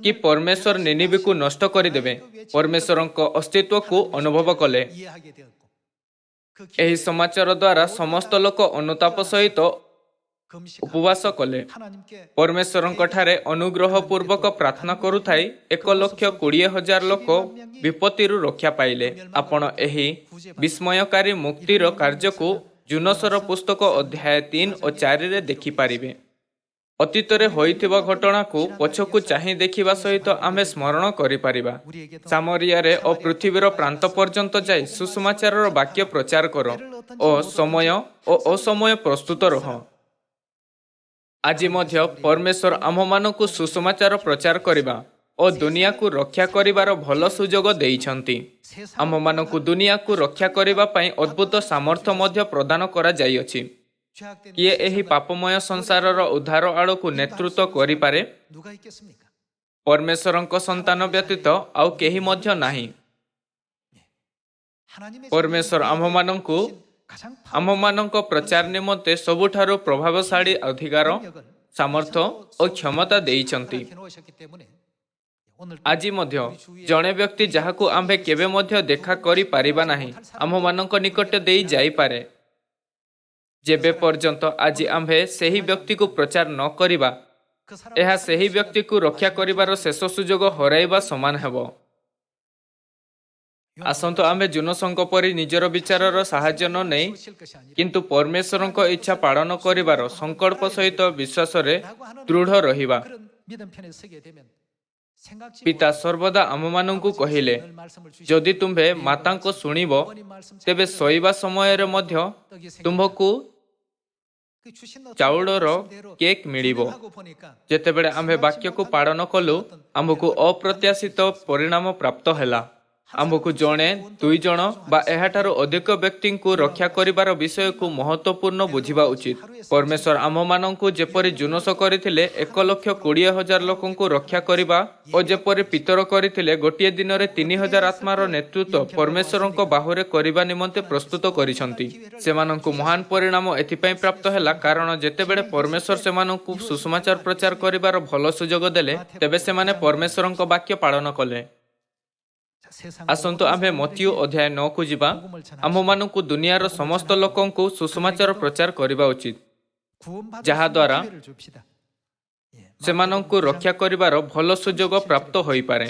କି ପରମେଶ୍ୱର ନିନିବିକୁ ନଷ୍ଟ କରିଦେବେ, ପରମେଶ୍ୱରଙ୍କ ଅସ୍ତିତ୍ୱକୁ ଅନୁଭବ କଲେ। ଏହି ସମାଚାର ଦ୍ୱାରା ସମସ୍ତ ଲୋକ ଅନୁତାପ ସହିତ ଉପବାସ କଲେ। ପରମେଶ୍ୱରଙ୍କ ଠାରେ ଅନୁଗ୍ରହ ପୂର୍ବକ ପ୍ରାର୍ଥନା କରୁଥାଇ 1,20,000 ଲୋକ ବିପତ୍ତିରୁ ରକ୍ଷା ପାଇଲେ। ଆପଣ ଏହି ବିସ୍ମୟକାରୀ ମୁକ୍ତିର କାର୍ଯ୍ୟକୁ ଜୁନୋସର ପୁସ୍ତକ ଅଧ୍ୟାୟ 3 ଓ 4ରେ ଦେଖିପାରିବେ। ଅତୀତରେ ହୋଇଥିବା ଘଟଣାକୁ ପଛକୁ ଚାହିଁ ଦେଖିବା ସହିତ ଆମେ ସ୍ମରଣ କରିପାରିବା। ସାମରିଆରେ ଓ ପୃଥିବୀର ପ୍ରାନ୍ତ ପର୍ଯ୍ୟନ୍ତ ଯାଇ ସୁସମାଚାରର ବାକ୍ୟ ପ୍ରଚାର କର ଓ ସମୟ ଓ ଅସମୟ ପ୍ରସ୍ତୁତ ରହ। ଆଜି ମଧ୍ୟ ପରମେଶ୍ୱର ଆମ୍ଭମାନଙ୍କୁ ସୁସମାଚାର ପ୍ରଚାର କରିବା ଓ ଦୁନିଆକୁ ରକ୍ଷା କରିବାର ଭଲ ସୁଯୋଗ ଦେଇଛନ୍ତି। ଆମ୍ଭମାନଙ୍କୁ ଦୁନିଆକୁ ରକ୍ଷା କରିବା ପାଇଁ ଅଦ୍ଭୁତ ସାମର୍ଥ୍ୟ ମଧ୍ୟ ପ୍ରଦାନ କରାଯାଇଅଛି। କିଏ ଏହି ପାପମୟ ସଂସାରର ଉଦ୍ଧାର ଆଡ଼କୁ ନେତୃତ୍ୱ କରିପାରେ? ପରମେଶ୍ୱରଙ୍କ ସନ୍ତାନ ବ୍ୟତୀତ ଆଉ କେହି ମଧ୍ୟ ନାହିଁ। ପରମେଶ୍ୱର ଆମ୍ଭମାନଙ୍କ ପ୍ରଚାର ନିମନ୍ତେ ସବୁଠାରୁ ପ୍ରଭାବଶାଳୀ ଅଧିକାର, ସାମର୍ଥ୍ୟ ଓ କ୍ଷମତା ଦେଇଛନ୍ତି। ଆଜି ମଧ୍ୟ ଜଣେ ବ୍ୟକ୍ତି ଯାହାକୁ ଆମ୍ଭେ କେବେ ମଧ୍ୟ ଦେଖା କରିପାରିବା ନାହିଁ ଆମ୍ଭମାନଙ୍କ ନିକଟ ଦେଇ ଯାଇପାରେ। ଯେବେ ପର୍ଯ୍ୟନ୍ତ ଆଜି ଆମ୍ଭେ ସେହି ବ୍ୟକ୍ତିକୁ ପ୍ରଚାର ନ କରିବା, ଏହା ସେହି ବ୍ୟକ୍ତିକୁ ରକ୍ଷା କରିବାର ଶେଷ ସୁଯୋଗ ହରାଇବା ସମାନ ହେବ। ଆସନ୍ତୁ ଆମ୍ଭେ ଜୁନସଙ୍କ ପରି ନିଜର ବିଚାରର ସାହାଯ୍ୟ ନ ନେଇ କିନ୍ତୁ ପରମେଶ୍ୱରଙ୍କ ଇଚ୍ଛା ପାଳନ କରିବାର ସଂକଳ୍ପ ସହିତ ବିଶ୍ୱାସରେ ଦୃଢ଼ ରହିବା। ପିତା ସର୍ବଦା ଆମମାନଙ୍କୁ କହିଲେ, ଯଦି ତୁମ୍ଭେ ମାତାଙ୍କ ଶୁଣିବ, ତେବେ ଶୋଇବା ସମୟରେ ମଧ୍ୟ ତୁମ୍ଭକୁ ଚାଉଳର କେକ୍ ମିଳିବ। ଯେତେବେଳେ ଆମ୍ଭେ ବାକ୍ୟକୁ ପାଳନ କଲୁ, ଆମ୍ଭକୁ ଅପ୍ରତ୍ୟାଶିତ ପରିଣାମ ପ୍ରାପ୍ତ ହେଲା। ଆମ୍ଭକୁ ଜଣେ, 2 ଜଣ ବା ଏହାଠାରୁ ଅଧିକ ବ୍ୟକ୍ତିଙ୍କୁ ରକ୍ଷା କରିବାର ବିଷୟକୁ ମହତ୍ୱପୂର୍ଣ୍ଣ ବୁଝିବା ଉଚିତ। ପରମେଶ୍ୱର ଆମ୍ଭମାନଙ୍କୁ ଯେପରି ଜୁନସ କରିଥିଲେ 1,20,000 ଲୋକଙ୍କୁ ରକ୍ଷା କରିବା ଓ ଯେପରି ପିତର କରିଥିଲେ ଗୋଟିଏ ଦିନରେ 3,000 ଆତ୍ମାର ନେତୃତ୍ୱ ପରମେଶ୍ୱରଙ୍କ ବାହୁରେ କରିବା ନିମନ୍ତେ ପ୍ରସ୍ତୁତ କରିଛନ୍ତି। ସେମାନଙ୍କୁ ମହାନ ପରିଣାମ ଏଥିପାଇଁ ପ୍ରାପ୍ତ ହେଲା କାରଣ ଯେତେବେଳେ ପରମେଶ୍ୱର ସେମାନଙ୍କୁ ସୁସମାଚାର ପ୍ରଚାର କରିବାର ଭଲ ସୁଯୋଗ ଦେଲେ, ତେବେ ସେମାନେ ପରମେଶ୍ୱରଙ୍କ ବାକ୍ୟ ପାଳନ କଲେ। ଆସନ୍ତୁ ଆମ୍ଭେ ମତ୍ତିୟୁ ଅଧ୍ୟାୟ 9କୁ ଯିବା। ଆମ୍ଭମାନଙ୍କୁ ଦୁନିଆର ସମସ୍ତ ଲୋକଙ୍କୁ ସୁସମାଚାର ପ୍ରଚାର କରିବା ଉଚିତ, ଯାହାଦ୍ୱାରା ସେମାନଙ୍କୁ ରକ୍ଷା କରିବାର ଭଲ ସୁଯୋଗ ପ୍ରାପ୍ତ ହୋଇପାରେ।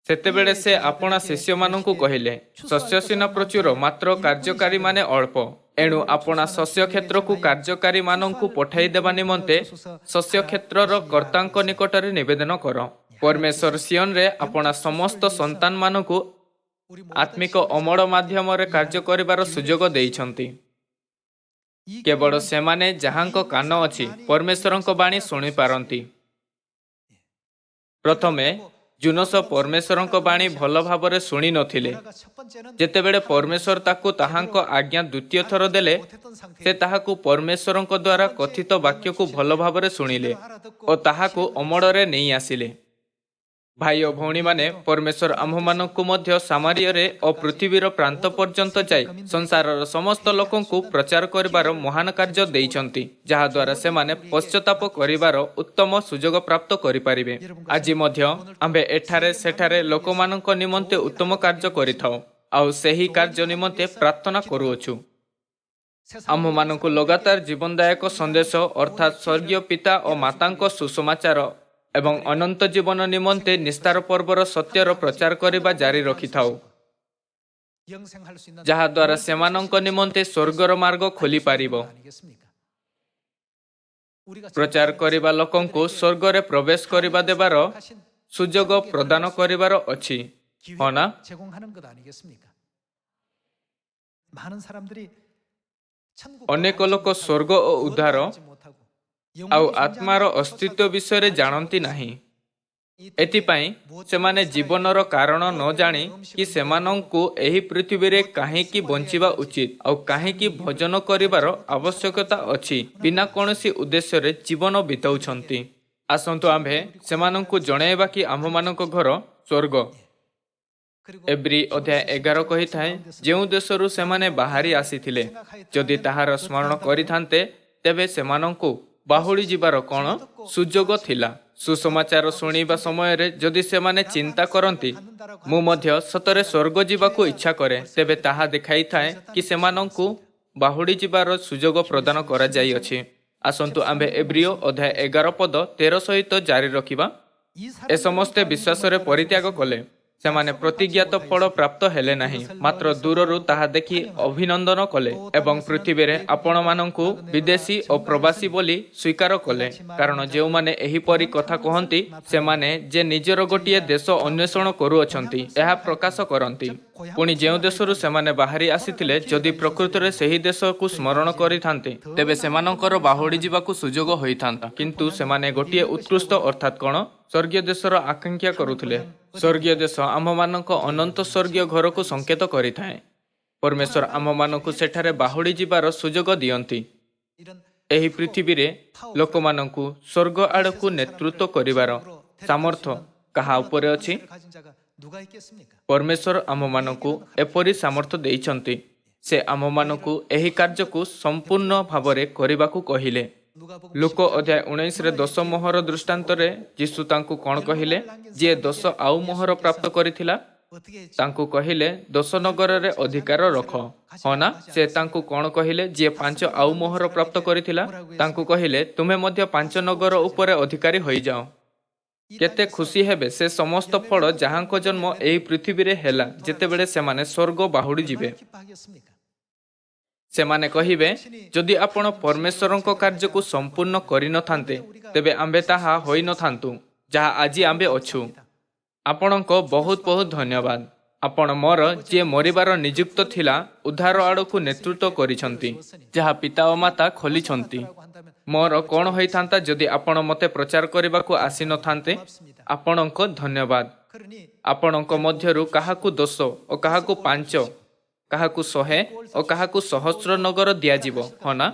ସେତେବେଳେ ସେ ଆପଣା ଶିଷ୍ୟମାନଙ୍କୁ କହିଲେ, ଶସ୍ୟ ସିନା ପ୍ରଚୁର, ମାତ୍ର କାର୍ଯ୍ୟକାରୀମାନେ ଅଳ୍ପ। ଏଣୁ ଆପଣା ଶସ୍ୟ କ୍ଷେତ୍ରକୁ କାର୍ଯ୍ୟକାରୀମାନଙ୍କୁ ପଠାଇ ଦେବା ନିମନ୍ତେ ଶସ୍ୟ କ୍ଷେତ୍ରର କର୍ତ୍ତାଙ୍କ ନିକଟରେ ନିବେଦନ କର। ପରମେଶ୍ୱର ସିୟନରେ ଆପଣା ସମସ୍ତ ସନ୍ତାନମାନଙ୍କୁ ଆତ୍ମିକ ଅମଳ ମାଧ୍ୟମରେ କାର୍ଯ୍ୟ କରିବାର ସୁଯୋଗ ଦେଇଛନ୍ତି। କେବଳ ସେମାନେ ଯାହାଙ୍କ କାନ ଅଛି ପରମେଶ୍ୱରଙ୍କ ବାଣୀ ଶୁଣିପାରନ୍ତି। ପ୍ରଥମେ ଜୁନସ ପରମେଶ୍ୱରଙ୍କ ବାଣୀ ଭଲ ଭାବରେ ଶୁଣି ନଥିଲେ। ଯେତେବେଳେ ପରମେଶ୍ୱର ତାକୁ ତାହାଙ୍କ ଆଜ୍ଞା ଦ୍ୱିତୀୟ ଥର ଦେଲେ, ସେ ତାହାକୁ ପରମେଶ୍ୱରଙ୍କ ଦ୍ୱାରା କଥିତ ବାକ୍ୟକୁ ଭଲ ଭାବରେ ଶୁଣିଲେ ଓ ତାହାକୁ ଅମଳରେ ନେଇ ଆସିଲେ। ଭାଇ ଓ ଭଉଣୀମାନେ, ପରମେଶ୍ୱର ଆମ୍ଭମାନଙ୍କୁ ମଧ୍ୟ ସାମାରିଆରେ ଓ ପୃଥିବୀର ପ୍ରାନ୍ତ ପର୍ଯ୍ୟନ୍ତ ଯାଇ ସଂସାରର ସମସ୍ତ ଲୋକଙ୍କୁ ପ୍ରଚାର କରିବାର ମହାନ କାର୍ଯ୍ୟ ଦେଇଛନ୍ତି, ଯାହାଦ୍ୱାରା ସେମାନେ ପଶ୍ଚାତାପ କରିବାର ଉତ୍ତମ ସୁଯୋଗ ପ୍ରାପ୍ତ କରିପାରିବେ। ଆଜି ମଧ୍ୟ ଆମ୍ଭେ ଏଠାରେ ସେଠାରେ ଲୋକମାନଙ୍କ ନିମନ୍ତେ ଉତ୍ତମ କାର୍ଯ୍ୟ କରିଥାଉ ଆଉ ସେହି କାର୍ଯ୍ୟ ନିମନ୍ତେ ପ୍ରାର୍ଥନା କରୁଅଛୁ। ଆମ୍ଭମାନଙ୍କୁ ଲଗାତାର ଜୀବନଦାୟକ ସନ୍ଦେଶ ଅର୍ଥାତ୍ ସ୍ୱର୍ଗୀୟ ପିତା ଓ ମାତାଙ୍କ ସୁସମାଚାର ଏବଂ ଅନନ୍ତ ଜୀବନ ନିମନ୍ତେ ନିସ୍ତାର ପର୍ବର ସତ୍ୟର ପ୍ରଚାର କରିବା ଜାରି ରଖିଥାଉ, ଯାହାଦ୍ୱାରା ସେମାନଙ୍କ ନିମନ୍ତେ ସ୍ୱର୍ଗର ମାର୍ଗ ଖୋଲିପାରିବ। ପ୍ରଚାର କରିବା ଲୋକଙ୍କୁ ସ୍ୱର୍ଗରେ ପ୍ରବେଶ କରିବା ଦେବାର ସୁଯୋଗ ପ୍ରଦାନ କରିବାର ଅଛି, ହଁ ନା? ଅନେକ ଲୋକ ସ୍ୱର୍ଗ ଓ ଉଦ୍ଧାର ଆଉ ଆତ୍ମାର ଅସ୍ତିତ୍ୱ ବିଷୟରେ ଜାଣନ୍ତି ନାହିଁ। ଏଥିପାଇଁ ସେମାନେ ଜୀବନର କାରଣ ନ ଜାଣି କି ସେମାନଙ୍କୁ ଏହି ପୃଥିବୀରେ କାହିଁକି ବଞ୍ଚିବା ଉଚିତ ଆଉ କାହିଁକି ଭଜନ କରିବାର ଆବଶ୍ୟକତା ଅଛି, ବିନା କୌଣସି ଉଦ୍ଦେଶ୍ୟରେ ଜୀବନ ବିତାଉଛନ୍ତି। ଆସନ୍ତୁ ଆମ୍ଭେ ସେମାନଙ୍କୁ ଜଣାଇବା କି ଆମ୍ଭମାନଙ୍କ ଘର ସ୍ୱର୍ଗ। ଏବ୍ରୀ ଅଧ୍ୟାୟ 11 କହିଥାଏ, ଯେଉଁ ଦେଶରୁ ସେମାନେ ବାହାରି ଆସିଥିଲେ, ଯଦି ତାହାର ସ୍ମରଣ କରିଥାନ୍ତେ, ତେବେ ସେମାନଙ୍କୁ ବାହୁଡ଼ି ଯିବାର କ'ଣ ସୁଯୋଗ ଥିଲା? ସୁସମାଚାର ଶୁଣିବା ସମୟରେ ଯଦି ସେମାନେ ଚିନ୍ତା କରନ୍ତି, ମୁଁ ମଧ୍ୟ ସତରେ ସ୍ୱର୍ଗ ଯିବାକୁ ଇଚ୍ଛା କରେ, ତେବେ ତାହା ଦେଖାଇଥାଏ କି ସେମାନଙ୍କୁ ବାହୁଡ଼ି ଯିବାର ସୁଯୋଗ ପ୍ରଦାନ କରାଯାଇଅଛି। ଆସନ୍ତୁ ଆମ୍ଭେ ଏବ୍ରୀ ଅଧ୍ୟାୟ 11 ପଦ 13 ସହିତ ଜାରି ରଖିବା। ଏ ସମସ୍ତେ ବିଶ୍ୱାସରେ ପରିତ୍ୟାଗ କଲେ, ସେମାନେ ପ୍ରତିଜ୍ଞାତ ଫଳ ପ୍ରାପ୍ତ ହେଲେ ନାହିଁ, ମାତ୍ର ଦୂରରୁ ତାହା ଦେଖି ଅଭିନନ୍ଦନ କଲେ ଏବଂ ପୃଥିବୀରେ ଆପଣମାନଙ୍କୁ ବିଦେଶୀ ଓ ପ୍ରବାସୀ ବୋଲି ସ୍ୱୀକାର କଲେ। କାରଣ ଯେଉଁମାନେ ଏହିପରି କଥା କହନ୍ତି ସେମାନେ ଯେ ନିଜର ଗୋଟିଏ ଦେଶ ଅନ୍ୱେଷଣ କରୁଅଛନ୍ତି ଏହା ପ୍ରକାଶ କରନ୍ତି। ପୁଣି ଯେଉଁ ଦେଶରୁ ସେମାନେ ବାହାରି ଆସିଥିଲେ ଯଦି ପ୍ରକୃତରେ ସେହି ଦେଶକୁ ସ୍ମରଣ କରିଥାନ୍ତେ ତେବେ ସେମାନଙ୍କର ବାହୁଡ଼ି ଯିବାକୁ ସୁଯୋଗ ହୋଇଥାନ୍ତା। କିନ୍ତୁ ସେମାନେ ଗୋଟିଏ ଉତ୍କୃଷ୍ଟ ଅର୍ଥାତ୍ କ'ଣ ସ୍ୱର୍ଗୀୟ ଦେଶର ଆକାଂକ୍ଷା କରୁଥିଲେ। ସ୍ୱର୍ଗୀୟ ଦେଶ ଆମମାନଙ୍କ ଅନନ୍ତ ସ୍ୱର୍ଗୀୟ ଘରକୁ ସଂକେତ କରିଥାଏ। ପରମେଶ୍ୱର ଆମମାନଙ୍କୁ ସେଠାରେ ବାହୁଡ଼ି ଯିବାର ସୁଯୋଗ ଦିଅନ୍ତି। ଏହି ପୃଥିବୀରେ ଲୋକମାନଙ୍କୁ ସ୍ୱର୍ଗ ଆଡ଼କୁ ନେତୃତ୍ୱ କରିବାର ସାମର୍ଥ୍ୟ କାହା ଉପରେ ଅଛି? ପରମେଶ୍ୱର ଆମମାନଙ୍କୁ ଏପରି ସାମର୍ଥ୍ୟ ଦେଇଛନ୍ତି। ସେ ଆମମାନଙ୍କୁ ଏହି କାର୍ଯ୍ୟକୁ ସମ୍ପୂର୍ଣ୍ଣ ଭାବରେ କରିବାକୁ କହିଲେ। ଲୁକ ଅଧ୍ୟାୟ 19ରେ 10 ମୋହର ଦୃଷ୍ଟାନ୍ତରେ ଯୀଶୁ ତାଙ୍କୁ କ'ଣ କହିଲେ? ଯିଏ 10 ଆଉ ମୋହର ପ୍ରାପ୍ତ କରିଥିଲା ତାଙ୍କୁ କହିଲେ 10 ନଗରରେ ଅଧିକାର ରଖ। ହଁ ନା? ସେ ତାଙ୍କୁ କ'ଣ କହିଲେ? ଯିଏ 5 ଆଉ ମୋହର ପ୍ରାପ୍ତ କରିଥିଲା ତାଙ୍କୁ କହିଲେ ତୁମେ ମଧ୍ୟ 5 ନଗର ଉପରେ ଅଧିକାରୀ ହୋଇଯାଅ। କେତେ ଖୁସି ହେବେ ସେ ସମସ୍ତ ଫଳ ଯାହାଙ୍କ ଜନ୍ମ ଏହି ପୃଥିବୀରେ ହେଲା ଯେତେବେଳେ ସେମାନେ ସ୍ୱର୍ଗ ବାହୁଡ଼ି ଯିବେ। ସେମାନେ କହିବେ ଯଦି ଆପଣ ପରମେଶ୍ୱରଙ୍କ କାର୍ଯ୍ୟକୁ ସମ୍ପୂର୍ଣ୍ଣ କରିନଥାନ୍ତେ ତେବେ ଆମ୍ଭେ ତାହା ହୋଇନଥାନ୍ତୁ ଯାହା ଆଜି ଆମ୍ଭେ ଅଛୁ। ଆପଣଙ୍କ ବହୁତ ବହୁତ ଧନ୍ୟବାଦ। ଆପଣ ମୋର ଯିଏ ମରିବାର ନିଯୁକ୍ତ ଥିଲା ଉଦ୍ଧାର ଆଡ଼କୁ ନେତୃତ୍ୱ କରିଛନ୍ତି, ଯାହା ପିତା ଓ ମାତା ଖୋଲିଛନ୍ତି। ମୋର କ'ଣ ହୋଇଥାନ୍ତା ଯଦି ଆପଣ ମୋତେ ପ୍ରଚାର କରିବାକୁ ଆସିନଥାନ୍ତେ? ଆପଣଙ୍କ ଧନ୍ୟବାଦ। ଆପଣଙ୍କ ମଧ୍ୟରୁ କାହାକୁ 10 ଓ କାହାକୁ 5, କାହାକୁ 100 ଓ କାହାକୁ 1000 ନଗର ଦିଆଯିବ। ହଁ ନା?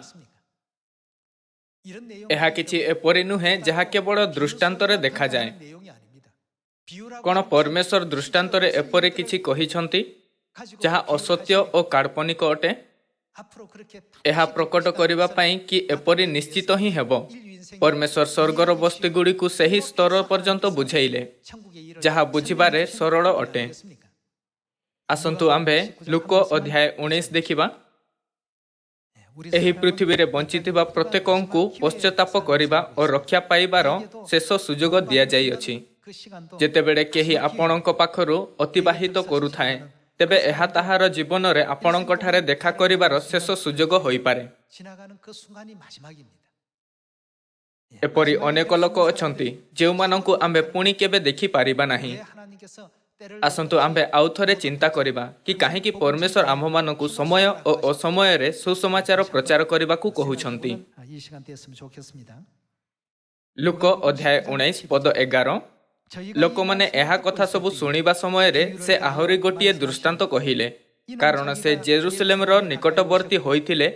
ଏହା କିଛି ଏପରି ନୁହେଁ ଯାହା କେବଳ ଦୃଷ୍ଟାନ୍ତରେ ଦେଖାଯାଏ। କ'ଣ ପରମେଶ୍ୱର ଦୃଷ୍ଟାନ୍ତରେ ଏପରି କିଛି କହିଛନ୍ତି ଯାହା ଅସତ୍ୟ ଓ କାଳ୍ପନିକ ଅଟେ? ଏହା ପ୍ରକଟ କରିବା ପାଇଁ କି ଏପରି ନିଶ୍ଚିତ ହିଁ ହେବ। ପରମେଶ୍ୱର ସ୍ୱର୍ଗର ବସ୍ତୁଗୁଡ଼ିକୁ ସେହି ସ୍ତର ପର୍ଯ୍ୟନ୍ତ ବୁଝାଇଲେ ଯାହା ବୁଝିବାରେ ସରଳ ଅଟେ। ଆସନ୍ତୁ ଆମ୍ଭେ ଲୁକ ଅଧ୍ୟାୟ 19 ଦେଖିବା। ଏହି ପୃଥିବୀରେ ବଞ୍ଚିଥିବା ପ୍ରତ୍ୟେକଙ୍କୁ ପଶ୍ଚାତାପ କରିବା ଓ ରକ୍ଷା ପାଇବାର ଶେଷ ସୁଯୋଗ ଦିଆଯାଇଅଛି। ଯେତେବେଳେ କେହି ଆପଣଙ୍କ ପାଖରୁ ଅତିବାହିତ କରୁଥାଏ ତେବେ ଏହା ତାହାର ଜୀବନରେ ଆପଣଙ୍କଠାରେ ଦେଖା କରିବାର ଶେଷ ସୁଯୋଗ ହୋଇପାରେ। ଏପରି ଅନେକ ଲୋକ ଅଛନ୍ତି ଯେଉଁମାନଙ୍କୁ ଆମ୍ଭେ ପୁଣି କେବେ ଦେଖିପାରିବା ନାହିଁ। ଆସନ୍ତୁ ଆମ୍ଭେ ଆଉ ଥରେ ଚିନ୍ତା କରିବା କି କାହିଁକି ପରମେଶ୍ୱର ଆମ୍ଭମାନଙ୍କୁ ସମୟ ଓ ଅସମୟରେ ସୁସମାଚାର ପ୍ରଚାର କରିବାକୁ କହୁଛନ୍ତି। ଲୁକ ଅଧ୍ୟାୟ 19 ପଦ 11। ଲୋକମାନେ ଏହା କଥା ସବୁ ଶୁଣିବା ସମୟରେ ସେ ଆହୁରି ଗୋଟିଏ ଦୃଷ୍ଟାନ୍ତ କହିଲେ, କାରଣ ସେ ଜେରୁସଲେମର ନିକଟବର୍ତ୍ତୀ ହୋଇଥିଲେ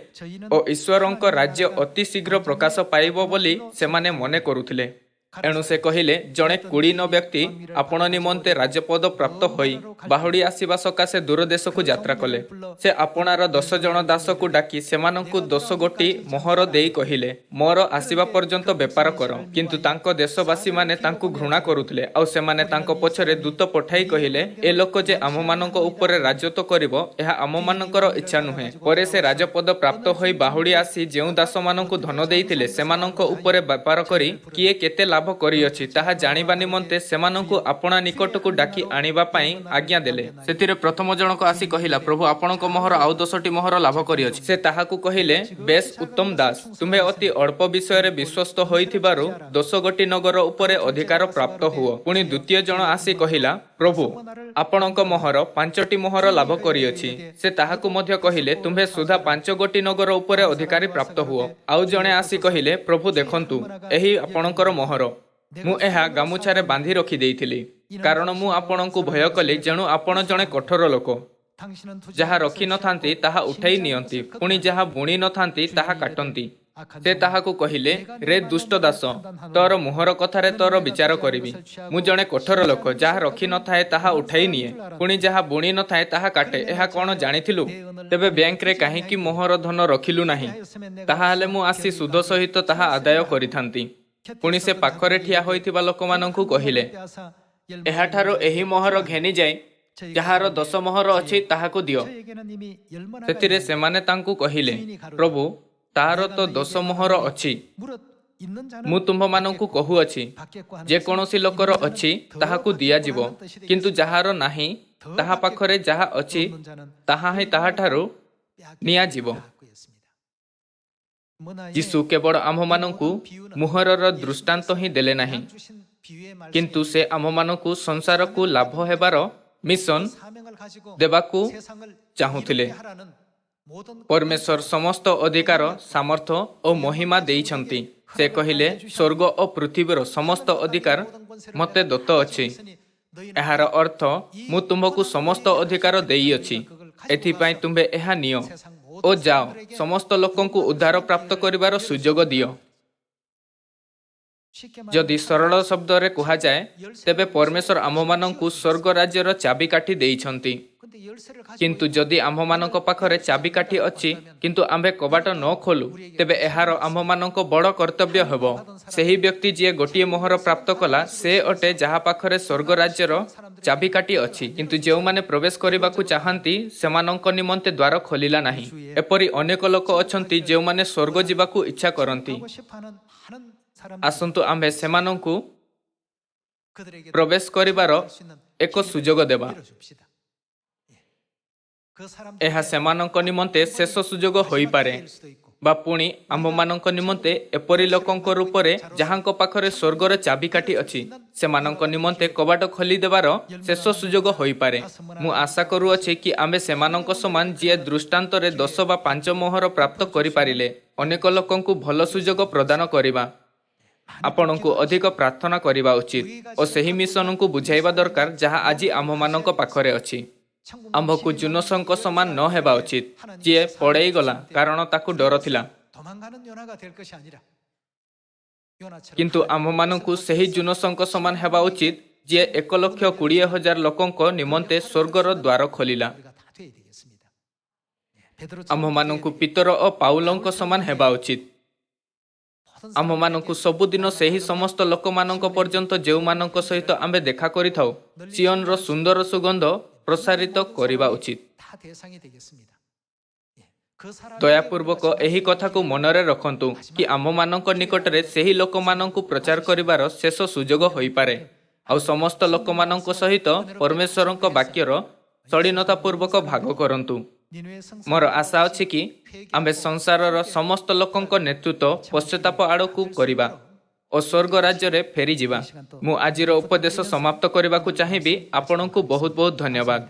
ଓ ଈଶ୍ୱରଙ୍କ ରାଜ୍ୟ ଅତି ଶୀଘ୍ର ପ୍ରକାଶ ପାଇବ ବୋଲି ସେମାନେ ମନେ କରୁଥିଲେ। ଏଣୁ ସେ କହିଲେ, ଜଣେ କୁଳୀନ ବ୍ୟକ୍ତି ଆପଣ ନିମନ୍ତେ ରାଜପଦ ପ୍ରାପ୍ତ ହୋଇ ବାହୁଡ଼ି ଆସିବା ସକାଶେ ଦୂର ଦେଶକୁ ଯାତ୍ରା କଲେ। ସେ ଆପଣାର 10 ଜଣ ଦାସକୁ ଡାକି ସେମାନଙ୍କୁ 10 ଗୋଟି ମୋହର ଦେଇ କହିଲେ, ମୋର ଆସିବା ପର୍ଯ୍ୟନ୍ତ ବେପାର କର। କିନ୍ତୁ ତାଙ୍କ ଦେଶବାସୀମାନେ ତାଙ୍କୁ ଘୃଣା କରୁଥିଲେ ଆଉ ସେମାନେ ତାଙ୍କ ପଛରେ ଦୂତ ପଠାଇ କହିଲେ, ଏ ଲୋକ ଯେ ଆମମାନଙ୍କ ଉପରେ ରାଜତ୍ୱ କରିବ ଏହା ଆମମାନଙ୍କର ଇଚ୍ଛା ନୁହେଁ। ପରେ ସେ ରାଜପଦ ପ୍ରାପ୍ତ ହୋଇ ବାହୁଡ଼ି ଆସି ଯେଉଁ ଦାସମାନଙ୍କୁ ଧନ ଦେଇଥିଲେ ସେମାନଙ୍କ ଉପରେ ବେପାର କରି କିଏ କେତେ ଲାଭ କରିଅଛି ତାହା ଜାଣିବା ନିମନ୍ତେ ସେମାନଙ୍କୁ ଆପଣା ନିକଟକୁ ଡାକି ଆଣିବା ପାଇଁ ଆଜ୍ଞା ଦେଲେ। ସେଥିରେ ପ୍ରଥମ ଜଣକ ଆସି କହିଲା, ପ୍ରଭୁ ଆପଣଙ୍କ ମୋହର ଆଉ 10ଟି ମୋହର ଲାଭ କରିଅଛି। ସେ ତାହାକୁ କହିଲେ, ବେଶ୍ ଉତ୍ତମ ଦାସ, ତୁମ୍ଭେ ଅତି ଅଳ୍ପ ବିଷୟରେ ବିଶ୍ୱସ୍ତ ହୋଇଥିବାରୁ 10 ଗୋଟି ନଗର ଉପରେ ଅଧିକାର ପ୍ରାପ୍ତ ହୁଅ। ପୁଣି ଦ୍ୱିତୀୟ ଜଣ ଆସି କହିଲା, ପ୍ରଭୁ ଆପଣଙ୍କ ମୋହର 5ଟି ମୋହର ଲାଭ କରିଅଛି। ସେ ତାହାକୁ ମଧ୍ୟ କହିଲେ, ତୁମ୍ଭେ ସୁଦ୍ଧା 5 ଗୋଟି ନଗର ଉପରେ ଅଧିକାରୀ ପ୍ରାପ୍ତ ହୁଅ। ଆଉ ଜଣେ ଆସି କହିଲେ, ପ୍ରଭୁ ଦେଖନ୍ତୁ ଏହି ଆପଣଙ୍କର ମୋହର। ମୁଁ ଏହା ଗାମୁଛାରେ ବାନ୍ଧି ରଖି ଦେଇଥିଲି, କାରଣ ମୁଁ ଆପଣଙ୍କୁ ଭୟ କଲି, ଯେଣୁ ଆପଣ ଜଣେ କଠୋର ଲୋକ। ଯାହା ରଖିନଥାନ୍ତି ତାହା ଉଠାଇ ନିଅନ୍ତି, ପୁଣି ଯାହା ବୁଣି ନଥାନ୍ତି ତାହା କାଟନ୍ତି। ସେ ତାହାକୁ କହିଲେ, ରେ ଦୁଷ୍ଟ ଦାସ, ତୋର ମୋହର କଥାରେ ତୋର ବିଚାର କରିବି। ମୁଁ ଜଣେ କଠୋର ଲୋକ, ଯାହା ରଖିନଥାଏ ତାହା ଉଠାଇ ନିଏ, ପୁଣି ଯାହା ବୁଣି ନଥାଏ ତାହା କାଟେ। ଏହା କ'ଣ ଜାଣିଥିଲୁ? ତେବେ ବ୍ୟାଙ୍କରେ କାହିଁକି ମୋହର ଧନ ରଖିଲୁ ନାହିଁ? ତାହାହେଲେ ମୁଁ ଆସି ସୁଧ ସହିତ ତାହା ଆଦାୟ କରିଥାନ୍ତି। ପୁଣି ସେ ପାଖରେ ଠିଆ ହୋଇଥିବା ଲୋକମାନଙ୍କୁ କହିଲେ, ଏହାଠାରୁ ଏହି ମୋହର ଘେନିଯାଇ ଯାହାର 10 ମୋହର ଅଛି ତାହାକୁ ଦିଅ। ସେଥିରେ ସେମାନେ ତାଙ୍କୁ କହିଲେ, ପ୍ରଭୁ ତାହାର ତ 10 ମୋହର ଅଛି। ମୁଁ ତୁମ୍ଭମାନଙ୍କୁ କହୁଅଛି, ଯେକୌଣସି ଲୋକର ଅଛି ତାହାକୁ ଦିଆଯିବ, କିନ୍ତୁ ଯାହାର ନାହିଁ ତାହା ପାଖରେ ଯାହା ଅଛି ତାହା ହିଁ ତାହାଠାରୁ ନିଆଯିବ। ଯୀଶୁ କେବଳ ଆମ୍ଭମାନଙ୍କୁ ମୁହରର ଦୃଷ୍ଟାନ୍ତ ହିଁ ଦେଲେ ନାହିଁ, କିନ୍ତୁ ସେ ଆମ୍ଭମାନଙ୍କୁ ସଂସାରକୁ ଲାଭ ହେବାର ମିଶନ ଦେବାକୁ ଚାହୁଁଥିଲେ। ପରମେଶ୍ୱର ସମସ୍ତ ଅଧିକାର, ସାମର୍ଥ୍ୟ ଓ ମହିମା ଦେଇଛନ୍ତି। ସେ କହିଲେ, ସ୍ୱର୍ଗ ଓ ପୃଥିବୀର ସମସ୍ତ ଅଧିକାର ମୋତେ ଦତ୍ତ ଅଛି। ଏହାର ଅର୍ଥ, ମୁଁ ତୁମ୍ଭକୁ ସମସ୍ତ ଅଧିକାର ଦେଇଅଛି, ଏଥିପାଇଁ ତୁମ୍ଭେ ଏହା ନିଅ ଓ ଯାଅ, ସମସ୍ତ ଲୋକଙ୍କୁ ଉଦ୍ଧାର ପ୍ରାପ୍ତ କରିବାର ସୁଯୋଗ ଦିଅ। ଯଦି ସରଳ ଶବ୍ଦରେ କୁହାଯାଏ, ତେବେ ପରମେଶ୍ୱର ଆମ୍ଭମାନଙ୍କୁ ସ୍ୱର୍ଗ ରାଜ୍ୟର ଚାବିକାଠି ଦେଇଛନ୍ତି। କିନ୍ତୁ ଯଦି ଆମ୍ଭମାନଙ୍କ ପାଖରେ ଚାବିକାଠି ଅଛି, କିନ୍ତୁ ଆମ୍ଭେ କବାଟ ନ ଖୋଲୁ, ତେବେ ଏହାର ଆମ୍ଭମାନଙ୍କ ବଡ଼ କର୍ତ୍ତବ୍ୟ ହେବ। ସେହି ବ୍ୟକ୍ତି ଯିଏ ଗୋଟିଏ ମୋହର ପ୍ରାପ୍ତ କଲା, ସେ ଅଟେ ଯାହା ପାଖରେ ସ୍ୱର୍ଗ ରାଜ୍ୟର ଚାବିକାଠି ଅଛି, କିନ୍ତୁ ଯେଉଁମାନେ ପ୍ରବେଶ କରିବାକୁ ଚାହାନ୍ତି ସେମାନଙ୍କ ନିମନ୍ତେ ଦ୍ୱାର ଖୋଲିଲା ନାହିଁ। ଏପରି ଅନେକ ଲୋକ ଅଛନ୍ତି ଯେଉଁମାନେ ସ୍ୱର୍ଗ ଯିବାକୁ ଇଚ୍ଛା କରନ୍ତି। ଆସନ୍ତୁ ଆମ୍ଭେ ସେମାନଙ୍କୁ ପ୍ରବେଶ କରିବାର ଏକ ସୁଯୋଗ ଦେବା। ଏହା ସେମାନଙ୍କ ନିମନ୍ତେ ଶେଷ ସୁଯୋଗ ହୋଇପାରେ, ବା ପୁଣି ଆମ୍ଭମାନଙ୍କ ନିମନ୍ତେ ଏପରି ଲୋକଙ୍କ ରୂପରେ ଯାହାଙ୍କ ପାଖରେ ସ୍ୱର୍ଗର ଚାବିକାଠି ଅଛି, ସେମାନଙ୍କ ନିମନ୍ତେ କବାଟ ଖୋଲିଦେବାର ଶେଷ ସୁଯୋଗ ହୋଇପାରେ। ମୁଁ ଆଶା କରୁଅଛି କି ଆମ୍ଭେ ସେମାନଙ୍କ ସମାନ, ଯିଏ ଦୃଷ୍ଟାନ୍ତରେ 10 ବା 5 ମୋହର ପ୍ରାପ୍ତ କରିପାରିଲେ, ଅନେକ ଲୋକଙ୍କୁ ଭଲ ସୁଯୋଗ ପ୍ରଦାନ କରିବା। ଆପଣଙ୍କୁ ଅଧିକ ପ୍ରାର୍ଥନା କରିବା ଉଚିତ ଓ ସେହି ମିଶନକୁ ବୁଝାଇବା ଦରକାର ଯାହା ଆଜି ଆମ୍ଭମାନଙ୍କ ପାଖରେ ଅଛି। ଆମ୍ଭକୁ ଜୁନସଙ୍କ ସମାନ ନ ହେବା ଉଚିତ, ଯିଏ ପଳେଇଗଲା କାରଣ ତାକୁ ଡର ଥିଲା। କିନ୍ତୁ ଆମ୍ଭମାନଙ୍କୁ ସେହି ଜୁନସଙ୍କ ସମାନ ହେବା ଉଚିତ, ଯିଏ 1,20,000 ଲୋକଙ୍କ ନିମନ୍ତେ ସ୍ୱର୍ଗର ଦ୍ୱାର ଖୋଲିଲା। ଆମ୍ଭମାନଙ୍କୁ ପିତର ଓ ପାଉଲଙ୍କ ସମାନ ହେବା ଉଚିତ। ଆମ୍ଭମାନଙ୍କୁ ସବୁଦିନ ସେହି ସମସ୍ତ ଲୋକମାନଙ୍କ ପର୍ଯ୍ୟନ୍ତ ଯେଉଁମାନଙ୍କ ସହିତ ଆମ୍ଭେ ଦେଖା କରିଥାଉ, ସିୟନର ସୁନ୍ଦର ସୁଗନ୍ଧ ପ୍ରସାରିତ କରିବା ଉଚିତ। ଦୟାପୂର୍ବକ ଏହି କଥାକୁ ମନରେ ରଖନ୍ତୁ କି ଆମ୍ଭମାନଙ୍କ ନିକଟରେ ସେହି ଲୋକମାନଙ୍କୁ ପ୍ରଚାର କରିବାର ଶେଷ ସୁଯୋଗ ହୋଇପାରେ, ଆଉ ସମସ୍ତ ଲୋକମାନଙ୍କ ସହିତ ପରମେଶ୍ୱରଙ୍କ ବାକ୍ୟର ଶଳୀନତାପୂର୍ବକ ଭାଗ କରନ୍ତୁ। ମୋର ଆଶା ଅଛି କି ଆମ୍ଭେ ସଂସାରର ସମସ୍ତ ଲୋକଙ୍କ ନେତୃତ୍ୱ ପଶ୍ଚାତାପ ଆଡ଼କୁ କରିବା ଓ ସ୍ୱର୍ଗ ରାଜ୍ୟରେ ଫେରିଯିବା। ମୁଁ ଆଜିର ଉପଦେଶ ସମାପ୍ତ କରିବାକୁ ଚାହିଁବି। ଆପଣଙ୍କୁ ବହୁତ ବହୁତ ଧନ୍ୟବାଦ।